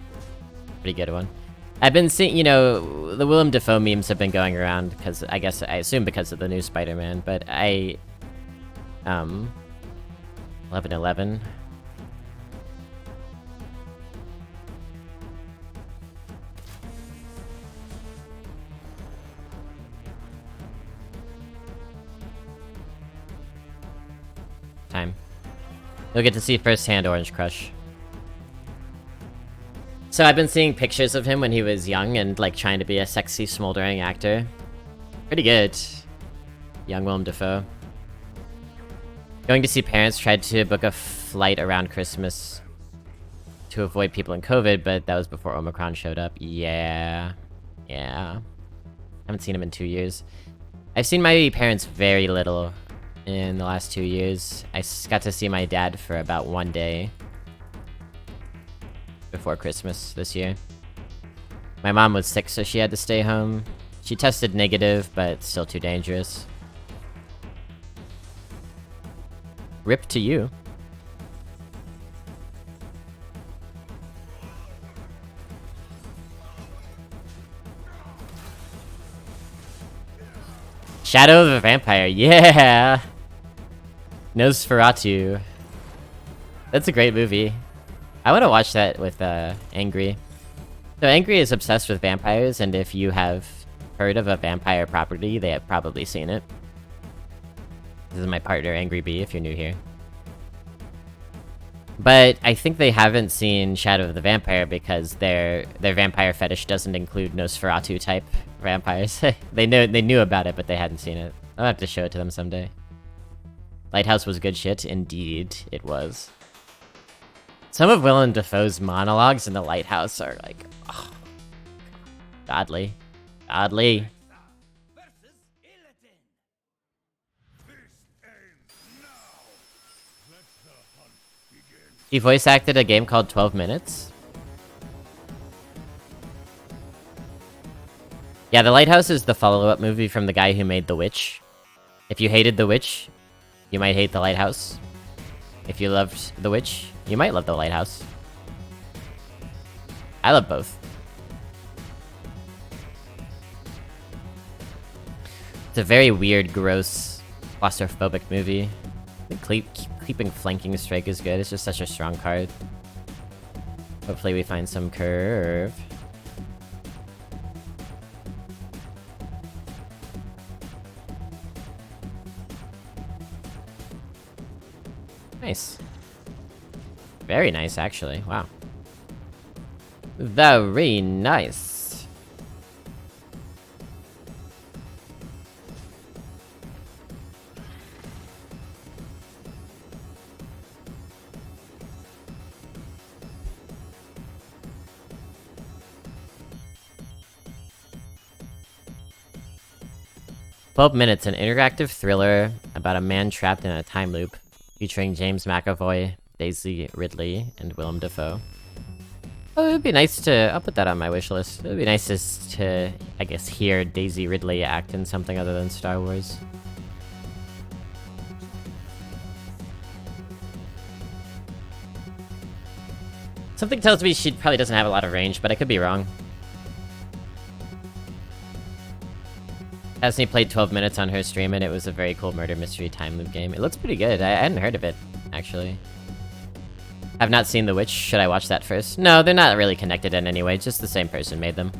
S1: Pretty good one. I've been seeing, you know, the Willem Dafoe memes have been going around because I assume because of the new Spider-Man, but 11-11. Time. You'll get to see firsthand Orange Crush. So I've been seeing pictures of him when he was young and like trying to be a sexy, smoldering actor. Pretty good. Young Willem Dafoe. Going to see parents tried to book a flight around Christmas to avoid people in COVID, but that was before Omicron showed up. Yeah. Haven't seen him in 2 years. I've seen my parents very little in the last 2 years. I got to see my dad for about 1 day before Christmas this year. My mom was sick, so she had to stay home. She tested negative, but still too dangerous. Rip to you. Shadow of the Vampire, yeah! Nosferatu. That's a great movie. I want to watch that with Angry. So Angry is obsessed with vampires, and if you have heard of a vampire property, they have probably seen it. This is my partner, Angry Bee, if you're new here. But I think they haven't seen Shadow of the Vampire because their vampire fetish doesn't include Nosferatu type vampires. They knew about it, but they hadn't seen it. I'll have to show it to them someday. Lighthouse was good shit. Indeed, it was. Some of Willem Dafoe's monologues in The Lighthouse are like, oh, godly. Godly. He voice acted a game called 12 Minutes? Yeah, The Lighthouse is the follow-up movie from the guy who made The Witch. If you hated The Witch, you might hate The Lighthouse. If you loved The Witch, you might love The Lighthouse. I love both. It's a very weird, gross, claustrophobic movie. I think keeping Flanking Strike is good. It's just such a strong card. Hopefully we find some curve. Nice. Very nice, actually. Wow. Very nice. 12 Minutes, an interactive thriller about a man trapped in a time loop, featuring James McAvoy, Daisy Ridley, and Willem Dafoe. Oh, it would be nice to... I'll put that on my wish list. It would be nice just to, I guess, hear Daisy Ridley act in something other than Star Wars. Something tells me she probably doesn't have a lot of range, but I could be wrong. Hasn't played 12 Minutes on her stream, and it was a very cool murder mystery time loop game. It looks pretty good. I hadn't heard of it, actually. I've not seen The Witch. Should I watch that first? No, they're not really connected in any way. Just the same person made them.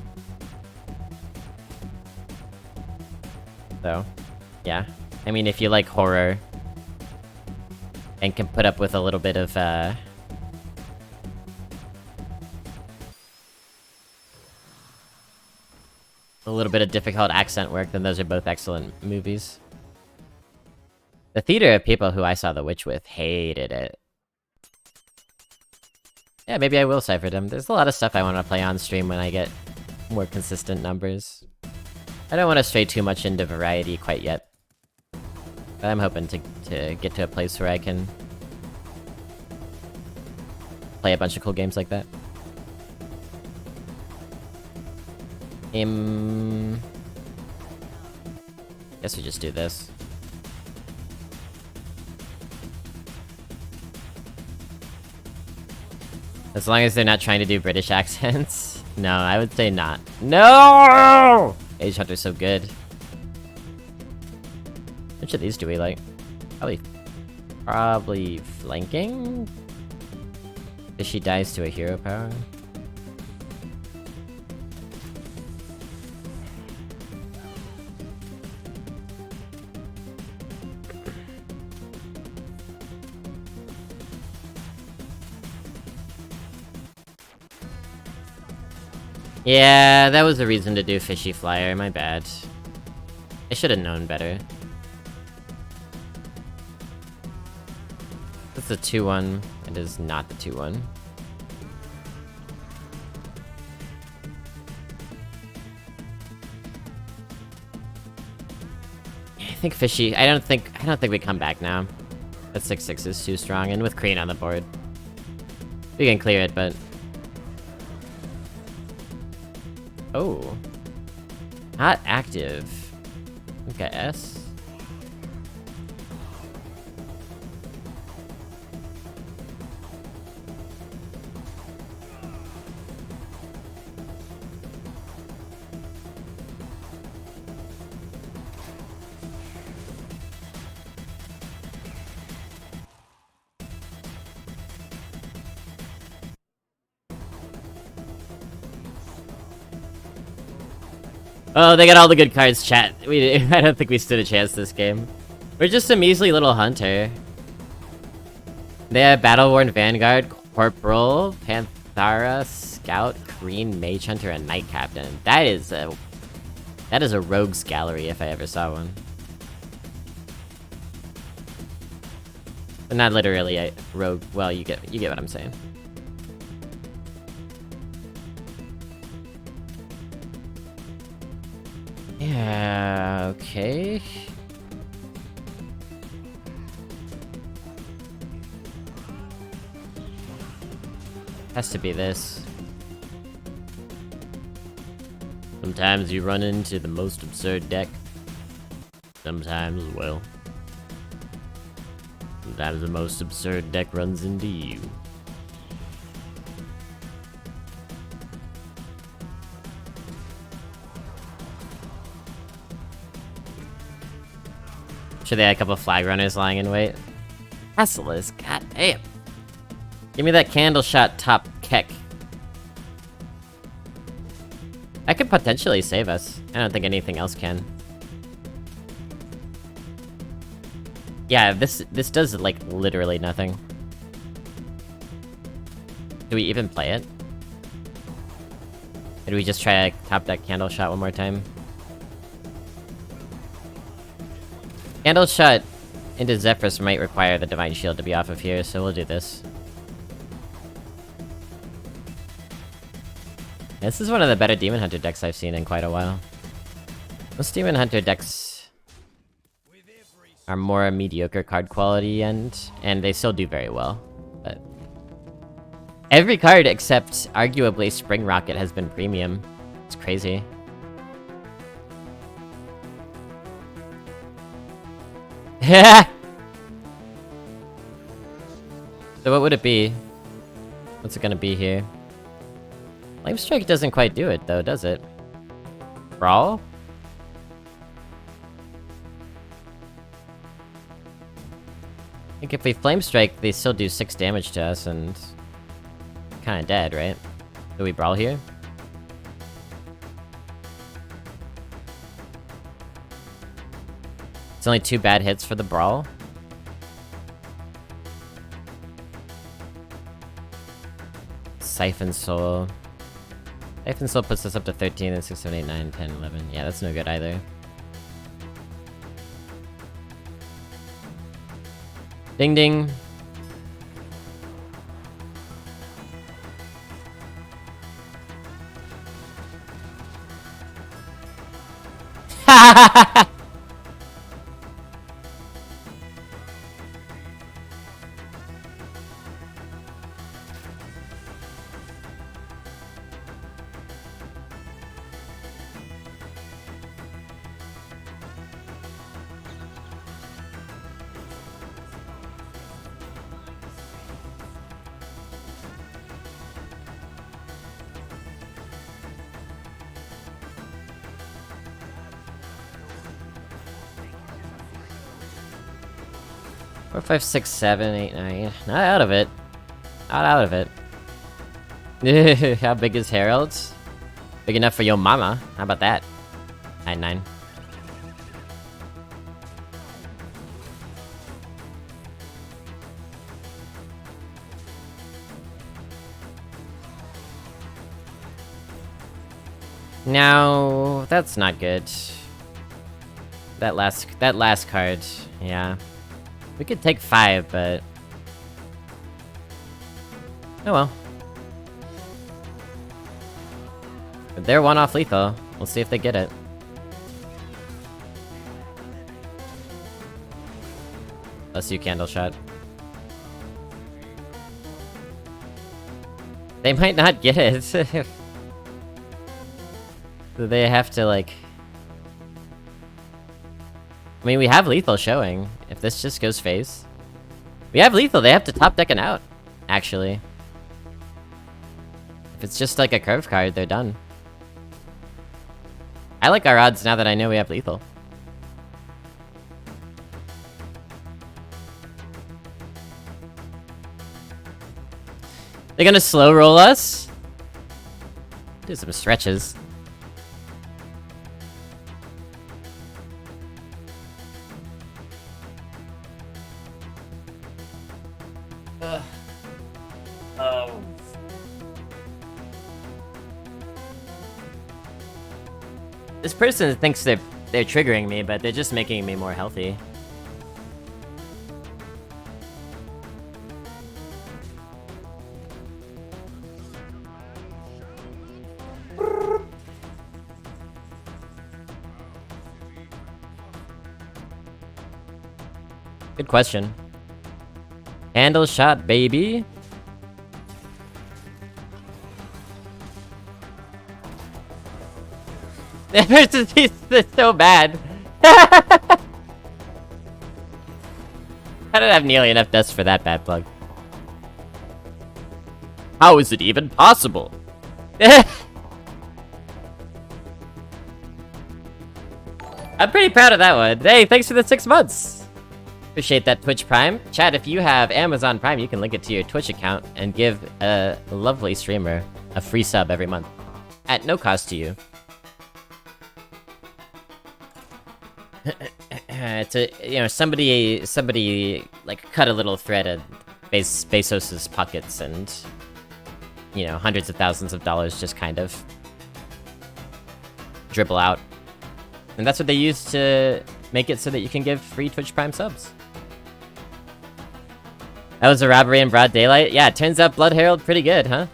S1: So, yeah. I mean, if you like horror and can put up with a little bit of, a little bit of difficult accent work, then those are both excellent movies. The theater of people who I saw The Witch with hated it. Yeah, maybe I will cipher them. There's a lot of stuff I want to play on stream when I get more consistent numbers. I don't want to stray too much into variety quite yet. But I'm hoping to get to a place where I can play a bunch of cool games like that. Guess we just do this. As long as they're not trying to do British accents. No, I would say not. No! Age Hunter's so good. Which of these do we like? Probably flanking? If she dies to a hero power? Yeah, that was a reason to do Fishy Flyer, my bad. I should have known better. It's a 2-1. It is not the 2-1. I think Fishy... I don't think we come back now. That 6-6 is too strong, and with Kreen on the board. We can clear it, but... Oh. Not active. Okay, S. Oh, they got all the good cards, chat. I don't think we stood a chance this game. We're just a measly little hunter. They have Battle-Worn Vanguard, Corporal, Panthara, Scout, Green, Mage Hunter, and Knight Captain. That is a rogues gallery if I ever saw one. But not literally a rogue. Well, you get what I'm saying. Yeah, okay. Has to be this. Sometimes you run into the most absurd deck. Sometimes, well... sometimes the most absurd deck runs into you. Sure, they had a couple of flag runners lying in wait. Basilisk, god damn. Give me that candle shot top keck. That could potentially save us. I don't think anything else can. Yeah, this does, like, literally nothing. Do we even play it? Or do we just try to top that candle shot one more time? Candle shot into Zephrys might require the Divine Shield to be off of here, so we'll do this. This is one of the better Demon Hunter decks I've seen in quite a while. Most Demon Hunter decks are more mediocre card quality and they still do very well. But every card except arguably Spring Rocket has been premium. It's crazy. So what would it be? What's it gonna be here? Flame Strike doesn't quite do it though, does it? Brawl? I think if we Flame Strike, they still do 6 damage to us and... kinda dead, right? Do we Brawl here? It's only 2 bad hits for the Brawl. Siphon Soul. Siphon Soul puts us up to 13, and 6, 7, 8, 9, 10, 11. Yeah, that's no good either. Ding ding. Four, 5, 6, 7, 8, 9. Not out of it. Not out of it. How big is Harold? Big enough for your mama. How about that? 9, 9. No, that's not good. That last card, yeah. We could take 5, but... oh well. But they're 1-off lethal. We'll see if they get it. Let's do Candle Shot. They might not get it. So they have to, like... I mean, we have lethal showing. If this just goes phase. We have lethal, they have to top deck and out, actually. If it's just like a curve card, they're done. I like our odds now that I know we have lethal. They're gonna slow roll us? Do some stretches. This person thinks they're triggering me, but they're just making me more healthy. Good question. Handle shot, baby. He's so bad. I don't have nearly enough dust for that bad plug. How is it even possible? I'm pretty proud of that one. Hey, thanks for the 6 months. Appreciate that, Twitch Prime. Chat, if you have Amazon Prime, you can link it to your Twitch account and give a lovely streamer a free sub every month. At no cost to you. To, you know, somebody like cut a little thread at Bezos's pockets and, you know, hundreds of thousands of dollars just kind of dribble out. And that's what they use to make it so that you can give free Twitch Prime subs. That was a robbery in broad daylight? Yeah, it turns out Blood Herald pretty good, huh?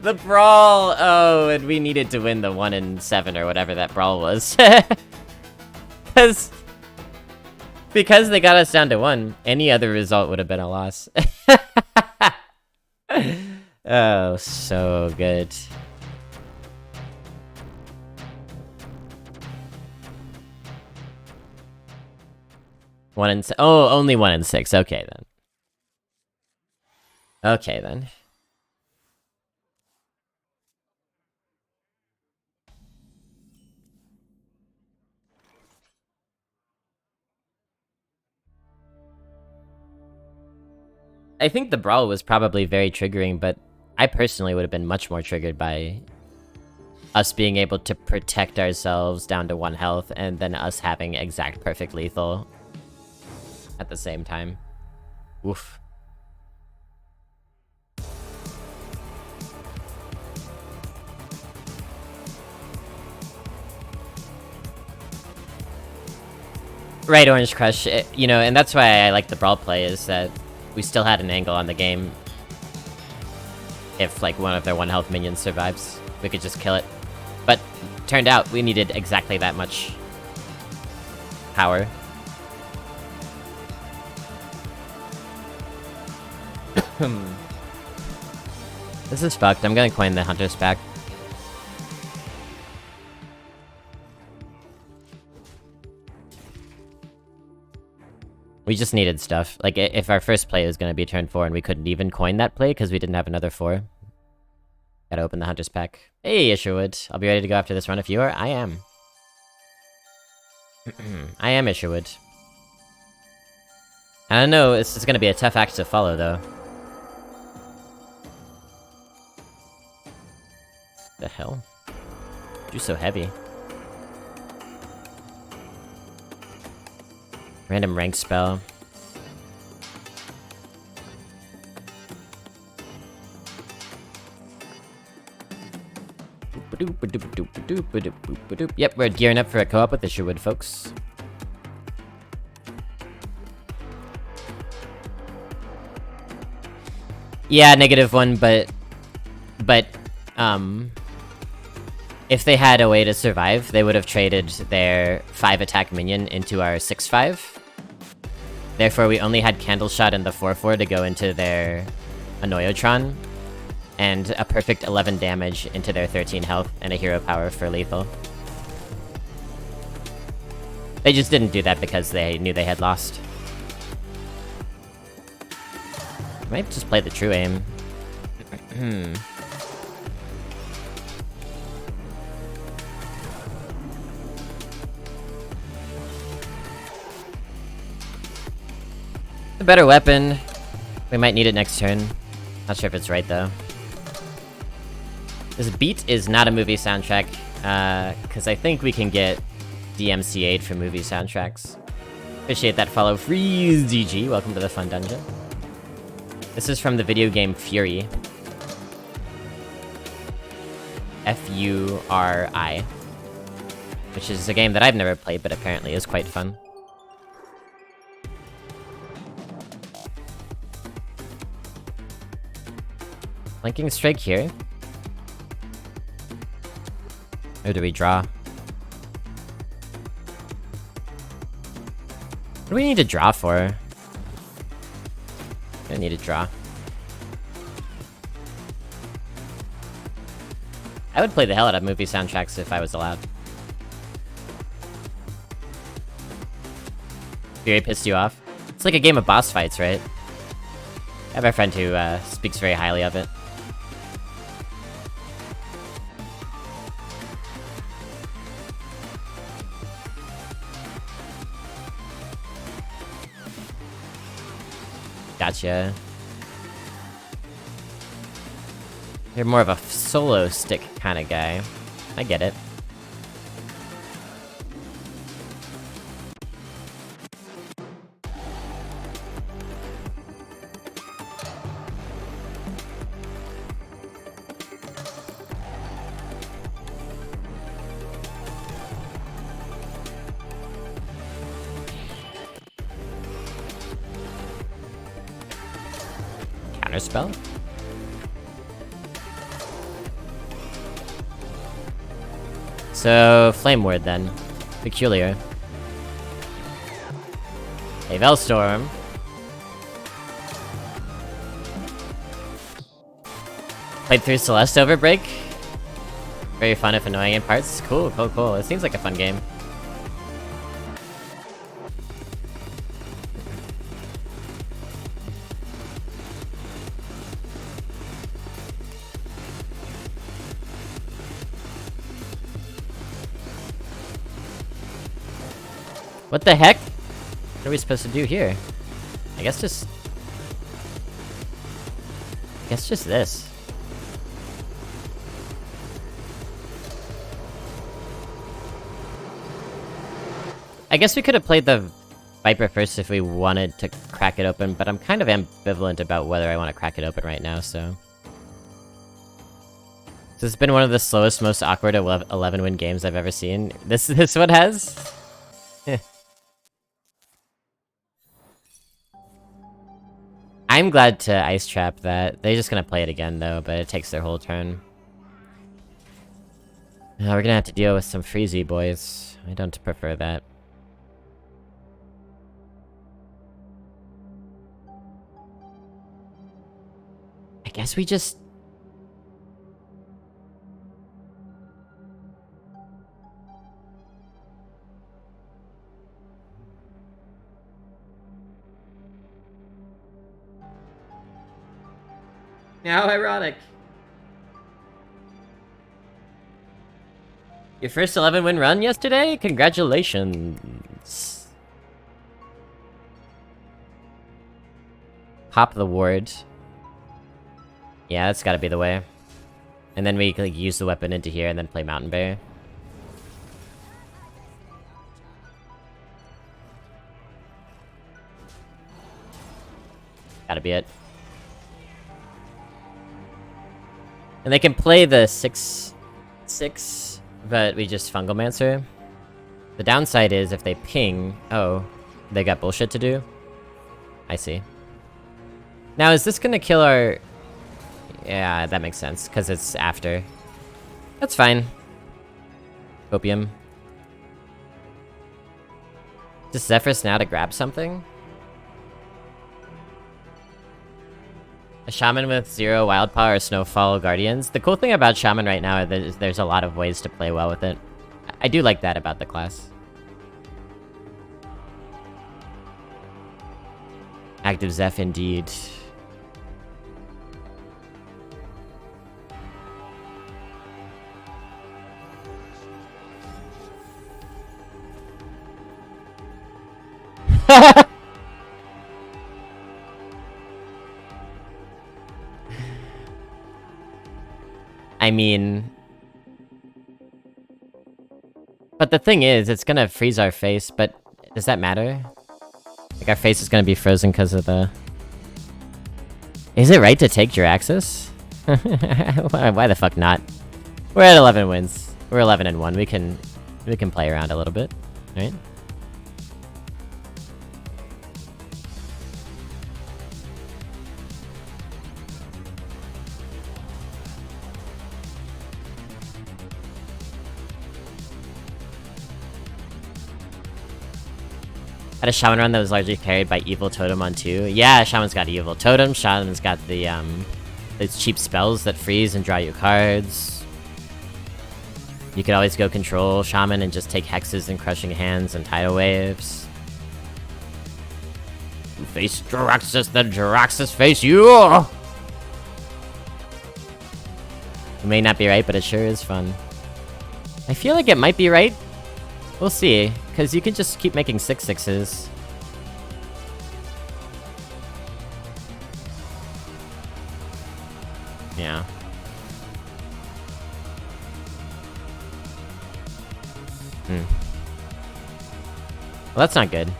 S1: The brawl! Oh, and we needed to win the 1 in 7 or whatever that brawl was. Because they got us down to 1, any other result would have been a loss. Oh, so good. Oh, only 1 in 6. Okay, then. Okay, then. I think the brawl was probably very triggering, but I personally would have been much more triggered by us being able to protect ourselves down to 1 health and then us having exact perfect lethal at the same time. Oof. Right, Orange Crush. You know, and that's why I like the brawl play, is that we still had an angle on the game. If, like, one of their 1 health minions survives, we could just kill it. But, turned out, we needed exactly that much power. This is fucked. I'm gonna coin the Hunters back. We just needed stuff. Like, if our first play was gonna be turn 4 and we couldn't even coin that play because we didn't have another 4. Gotta open the Hunter's pack. Hey, Isherwood. I'll be ready to go after this run if you are. I am. I am Isherwood. I don't know, this is gonna be a tough act to follow, though. The hell? You're so heavy. Random rank spell. Yep, we're gearing up for a co-op with Isherwood, folks. Yeah, -1, but, if they had a way to survive, they would have traded their 5 attack minion into our 6/5. Therefore, we only had Candle Shot and the 4/4 to go into their Annoyotron, and a perfect 11 damage into their 13 health, and a hero power for lethal. They just didn't do that because they knew they had lost. I might just play the true aim. A better weapon. We might need it next turn. Not sure if it's right, though. This beat is not a movie soundtrack, because I think we can get DMCA'd for movie soundtracks. Appreciate that follow. Freeze DG, welcome to the fun dungeon. This is from the video game Fury. F-U-R-I. Which is a game that I've never played, but apparently is quite fun. Flanking strike here. Or do we draw? What do we need to draw for? I need to draw. I would play the hell out of movie soundtracks if I was allowed. Fury pissed you off? It's like a game of boss fights, right? I have a friend who speaks very highly of it. Gotcha. You're more of a solo stick kind of guy. I get it. Counterspell? So, Flame Ward then. Peculiar. A Velstorm. Played through Celeste over break. Very fun if annoying in parts. Cool, cool, cool. It seems like a fun game. What the heck? What are we supposed to do here? I guess just this. I guess we could have played the Viper first if we wanted to crack it open, but I'm kind of ambivalent about whether I want to crack it open right now, so... This has been one of the slowest, most awkward 11-win games I've ever seen. This one has? I'm glad to ice trap that. They're just gonna play it again though, but it takes their whole turn. We're gonna have to deal with some freezy boys. I don't prefer that. I guess we just... How ironic. Your first 11-win run yesterday? Congratulations. Pop the ward. Yeah, that's gotta be the way. And then we like, use the weapon into here and then play Mountain Bear. Gotta be it. And they can play the 6/6, but we just Fungalmancer. The downside is if they ping... Oh, they got bullshit to do? I see. Now, is this gonna kill our... Yeah, that makes sense, because it's after. That's fine. Opium. Just Zephrys now to grab something? A Shaman with 0 Wild Power or Snowfall Guardians. The cool thing about Shaman right now is there's a lot of ways to play well with it. I do like that about the class. Active Zeph indeed. I mean... But the thing is, it's gonna freeze our face, but does that matter? Like, our face is gonna be frozen because of the... Is it right to take Jiraxis? Why the fuck not? We're at 11 wins. We're 11-1. We can play around a little bit, right? Had a Shaman run that was largely carried by Evil Totem on 2. Yeah, Shaman's got Evil Totem, Shaman's got the, those cheap spells that freeze and draw you cards. You could always go control Shaman and just take Hexes and Crushing Hands and Tidal Waves. You face Jiraxis, then Jiraxis face you! It may not be right, but it sure is fun. I feel like it might be right. We'll see, because you can just keep making 6/6s. Yeah. Well, that's not good.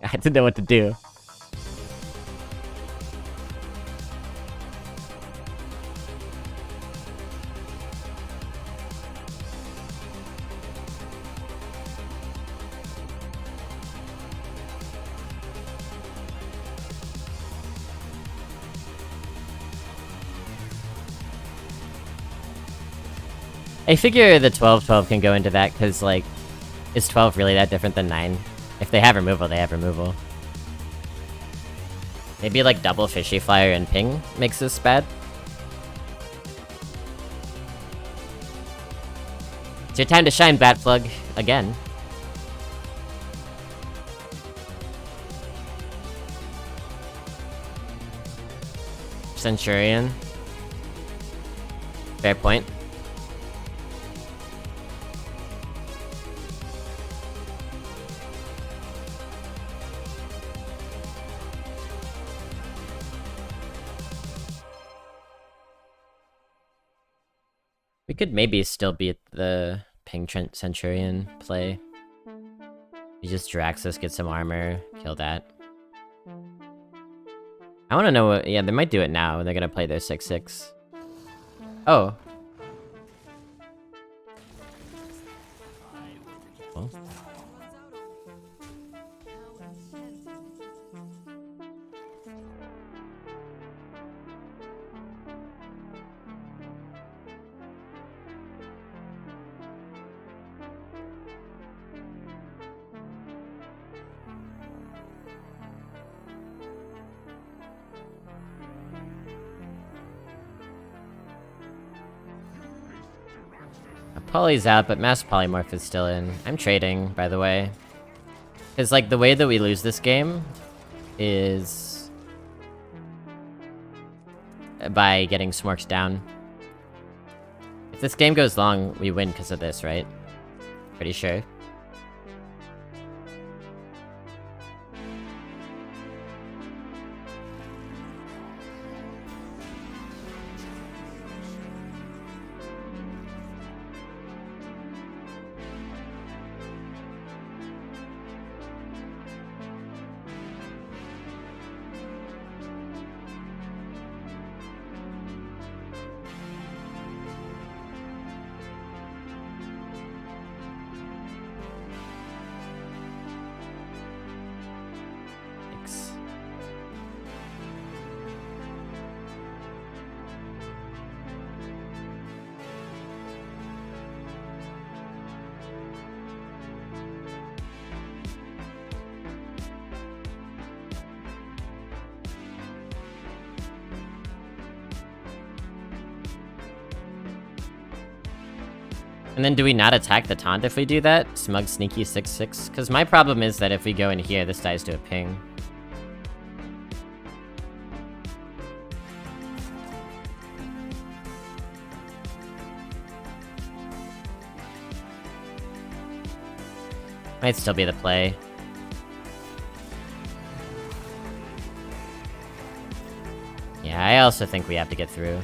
S1: I didn't know what to do. I figure the 12-12 can go into that, because, like, is 12 really that different than 9? If they have removal, they have removal. Maybe, like, double Fishy Flyer and Ping makes this bad? It's your time to shine, Batplug. Again. Centurion. Fair point. We could maybe still beat the Ping Centurion play. You just Draxus, get some armor, kill that. I wanna know what- yeah, they might do it now, they're gonna play their 6-6. Oh. Well. Poly's out, but Mass Polymorph is still in. I'm trading, by the way. Because, like, the way that we lose this game is by getting Smorks down. If this game goes long, we win because of this, right? Pretty sure. And then do we not attack the taunt if we do that? Smug sneaky 6-6? Because my problem is that if we go in here, this dies to a ping. Might still be the play. Yeah, I also think we have to get through.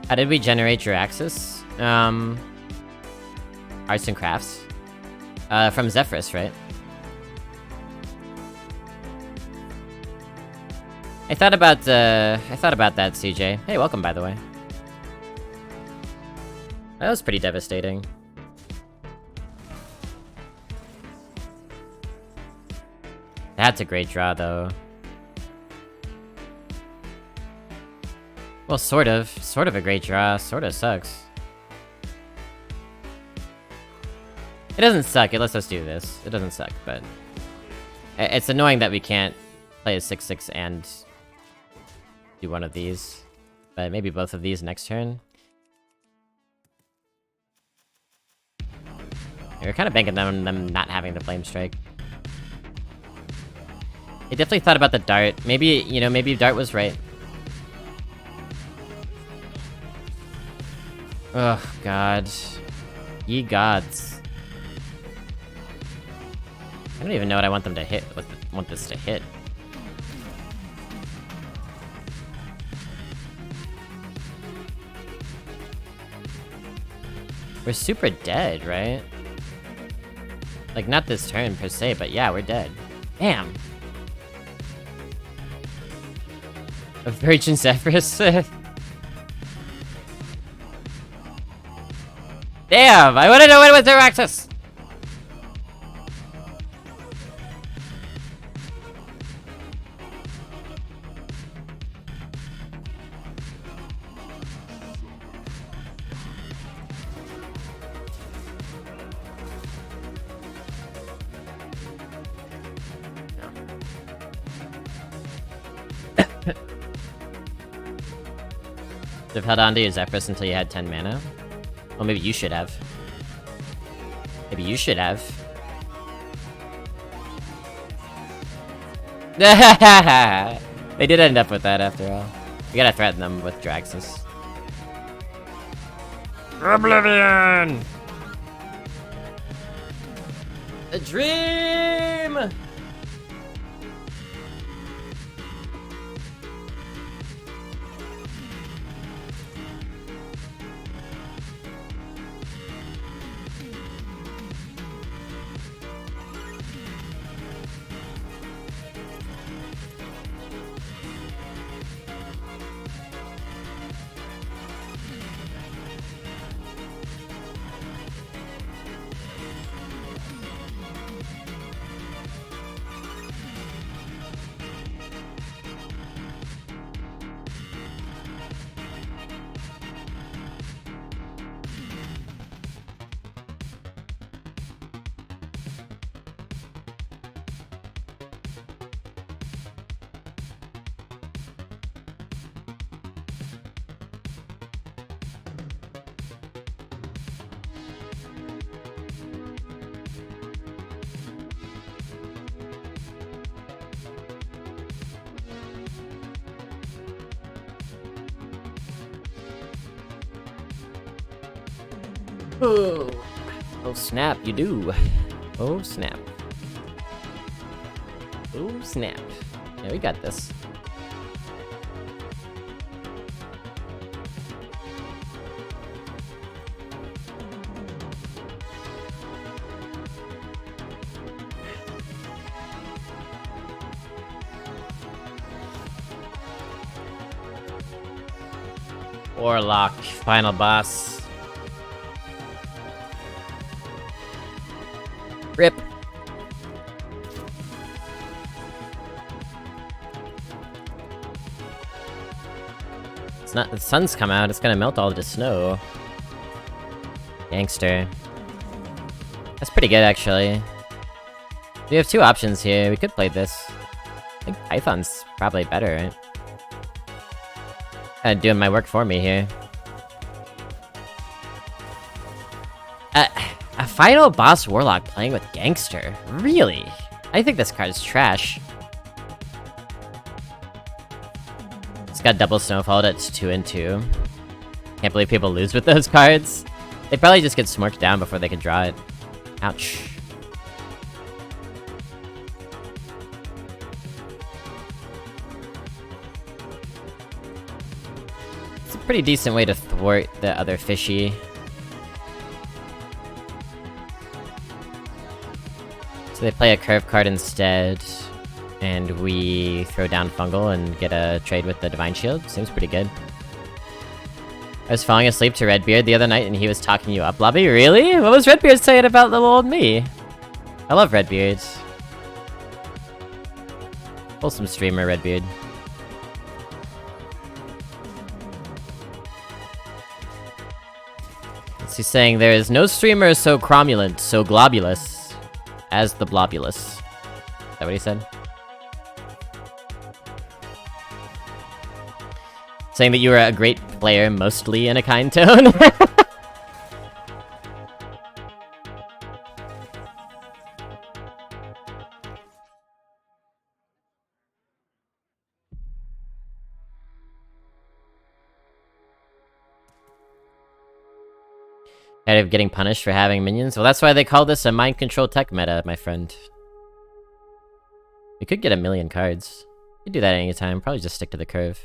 S1: How did we generate Jiraxis? Arts and Crafts. From Zephrys, right? I thought about that, CJ. Hey, welcome, by the way. That was pretty devastating. That's a great draw, though. Well, sort of. Sort of a great draw. Sort of sucks. It doesn't suck. It lets us do this. It doesn't suck, but... It's annoying that we can't play a 6-6 and... do one of these. But maybe both of these next turn. We're kind of banking on them not having the Flame Strike. I definitely thought about the Dart. Maybe, you know, maybe Dart was right. Oh, God. Ye gods. I don't even know what I want them to hit. Want this to hit. We're super dead, right? Like, not this turn per se, but yeah, we're dead. Damn. A Virgin Zephrys? Damn! I wanna know when it was their access! Should have held on to your Zephrys until you had 10 mana. Well, maybe you should have. Maybe you should have. They did end up with that after all. We gotta threaten them with Draxus. Oblivion! A dream! Oh. Oh snap, you do. Oh snap. Oh snap. Yeah, we got this. Warlock, final boss. Rip. It's not. The sun's come out. It's gonna melt all the snow. Gangster. That's pretty good, actually. We have two options here. We could play this. I think Python's probably better, right? Kinda doing my work for me here. A final boss Warlock playing with Gangster? Really? I think this card is trash. It's got double Snowfall, that's 2 and 2. Can't believe people lose with those cards. They probably just get smorked down before they can draw it. Ouch. It's a pretty decent way to thwart the other fishy. So they play a curve card instead, and we throw down Fungal and get a trade with the Divine Shield. Seems pretty good. I was falling asleep to Redbeard the other night and he was talking you up, Lobby. Really? What was Redbeard saying about little old me? I love Redbeard. Wholesome streamer, Redbeard. He's saying there is no streamer so cromulent, so globulous as the Blobulus. Is that what he said? Saying that you were a great player, mostly in a kind tone. Kind of getting punished for having minions? Well, that's why they call this a mind control tech meta, my friend. We could get 1,000,000 cards. We could do that anytime. Probably just stick to the curve.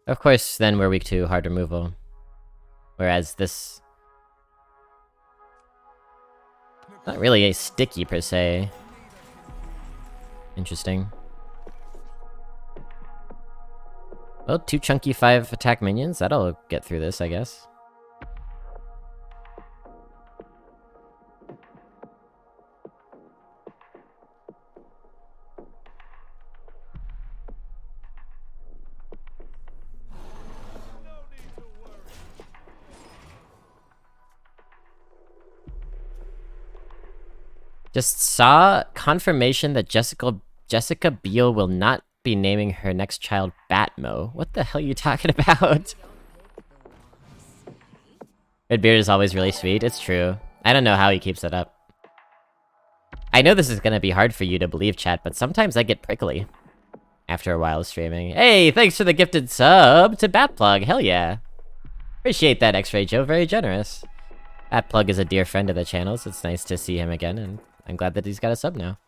S1: Of course, then we're weak to hard removal. Whereas this... not really a sticky, per se. Interesting. Well, 2 chunky 5 attack minions. That'll get through this, I guess. Just saw confirmation that Jessica Biel will not be naming her next child Batmo. What the hell are you talking about? Redbeard is always really sweet. It's true. I don't know how he keeps it up. I know this is gonna be hard for you to believe, chat, but sometimes I get prickly after a while of streaming. Hey, thanks for the gifted sub to Batplug. Hell yeah. Appreciate that, X-Ray Joe. Very generous. Batplug is a dear friend of the channel, so it's nice to see him again, and I'm glad that he's got a sub now.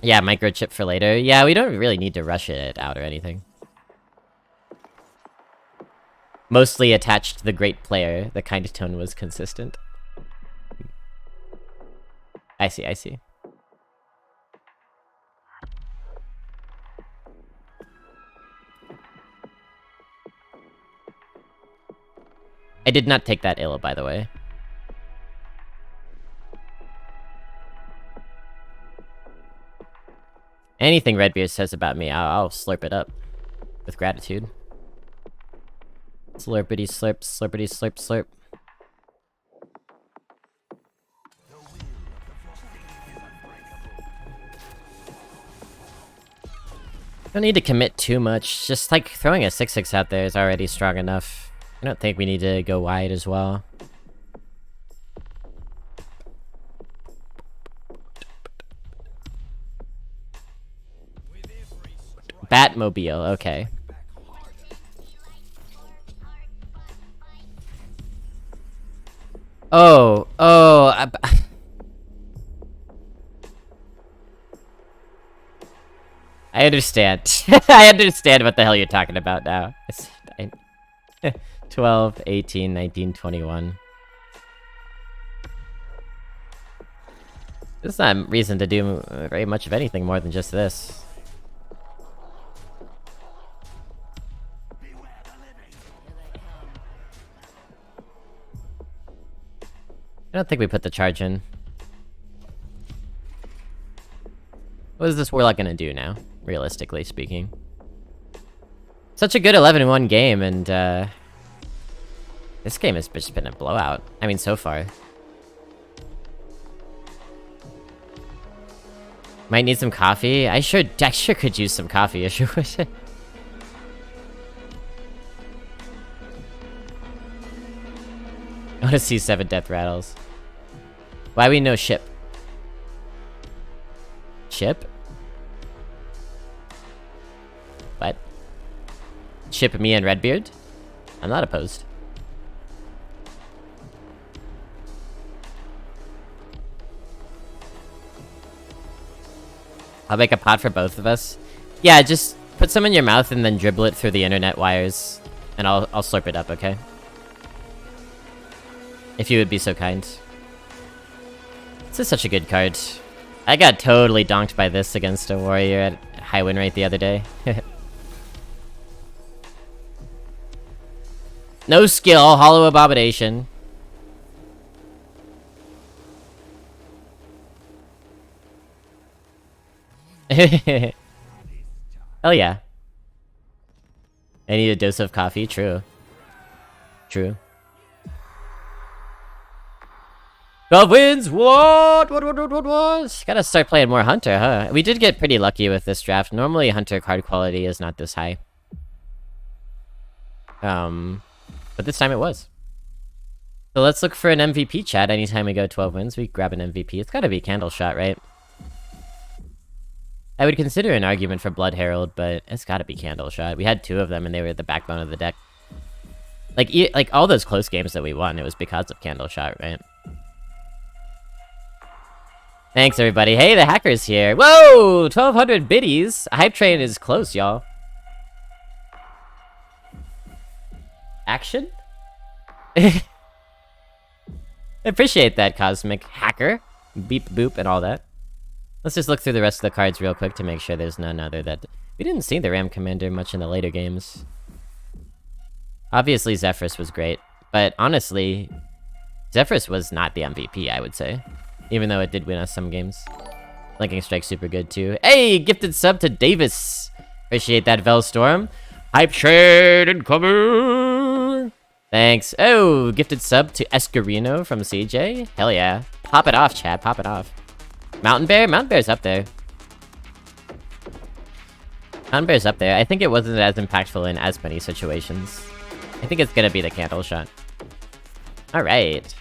S1: Yeah, microchip for later. Yeah, we don't really need to rush it out or anything. Mostly attached to the great player, the kind of tone was consistent. I see, I see. I did not take that ill, by the way. Anything Redbeard says about me, I'll slurp it up. With gratitude. Slurpity slurp, slurpity slurp slurp. Don't need to commit too much. Just like throwing a 6-6 out there is already strong enough. I don't think we need to go wide as well. Batmobile, okay. Oh, I understand. I understand what the hell you're talking about now. 12, 18, 19, 21. There's not reason to do very much of anything more than just this. I don't think we put the charge in. What is this Warlock gonna do now, realistically speaking? Such a good 11-1 game, and this game has just been a blowout. I mean, so far. Might need some coffee. I sure could use some coffee. I sure would. I want to see 7 death rattles. Why we no ship? Ship? What? Ship me and Redbeard? I'm not opposed. I'll make a pot for both of us. Yeah, just put some in your mouth and then dribble it through the internet wires. And I'll slurp it up, okay? If you would be so kind. This is such a good card. I got totally donked by this against a warrior at high win rate the other day. No skill, hollow abomination. Hell yeah. I need a dose of coffee, true. True. 12 wins! What? Gotta start playing more Hunter, huh? We did get pretty lucky with this draft. Normally, Hunter card quality is not this high. But this time it was. So let's look for an MVP, chat. Anytime we go 12 wins, we grab an MVP. It's gotta be Candle Shot, right? I would consider an argument for Blood Herald, but it's gotta be Candle Shot. We had 2 of them, and they were the backbone of the deck. Like all those close games that we won, it was because of Candle Shot, right? Thanks, everybody. Hey, the hacker's here. Whoa! 1,200 biddies. Hype train is close, y'all. Action? Appreciate that, Cosmic Hacker. Beep boop and all that. Let's just look through the rest of the cards real quick to make sure there's none other that... We didn't see the Ram Commander much in the later games. Obviously, Zephrys was great. But honestly, Zephrys was not the MVP, I would say. Even though it did win us some games. Linking Strike super good too. Hey, gifted sub to Davis. Appreciate that, Velstorm. Hype trade incoming. Thanks. Oh, gifted sub to Escarino from CJ. Hell yeah. Pop it off, Chad. Pop it off. Mountain Bear? Mountain Bear's up there. Mountain Bear's up there. I think it wasn't as impactful in as many situations. I think it's gonna be the candle shot. Alright.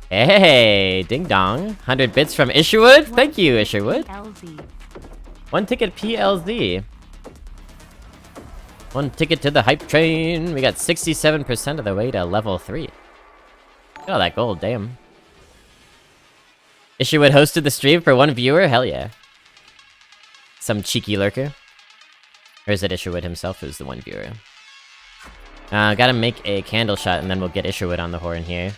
S1: Hey, ding dong. 100 bits from Isherwood? Thank you, Isherwood. One ticket PLZ. One ticket to the hype train. We got 67% of the way to level 3. Look at all that gold, damn. Isherwood hosted the stream for one viewer? Hell yeah. Some cheeky lurker. Or is it Isherwood himself who's the one viewer? Gotta make a candle shot and then we'll get Isherwood on the horn here.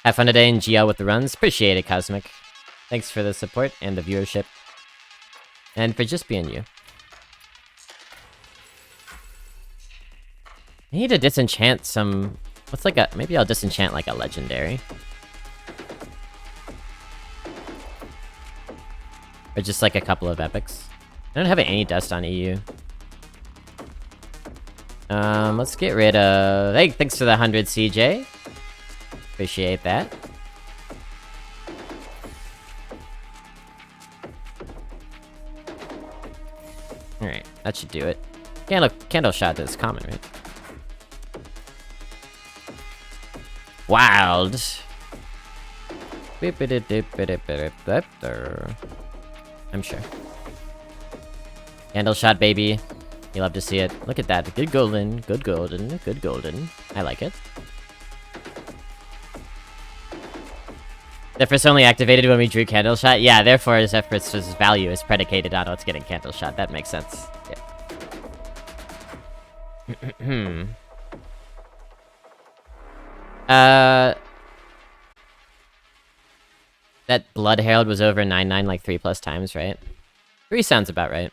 S1: Have fun today and GL with the runs. Appreciate it, Cosmic. Thanks for the support and the viewership. And for just being you. I need to disenchant some... What's like a... Maybe I'll disenchant like a legendary. Or just like a couple of epics. I don't have any dust on EU. Let's get rid of... Hey, thanks for the 100 CJ. Appreciate that. Alright, that should do it. Candle shot is common, right? Wild. I'm sure. Candle shot, baby. You love to see it. Look at that. Good golden, good golden, good golden. I like it. Zephrys only activated when we drew candle shot? Yeah, therefore Zephrys' value is predicated on what's getting candle shot. That makes sense. Yeah. That Blood Herald was over 9-9 like 3+ times, right? 3 sounds about right.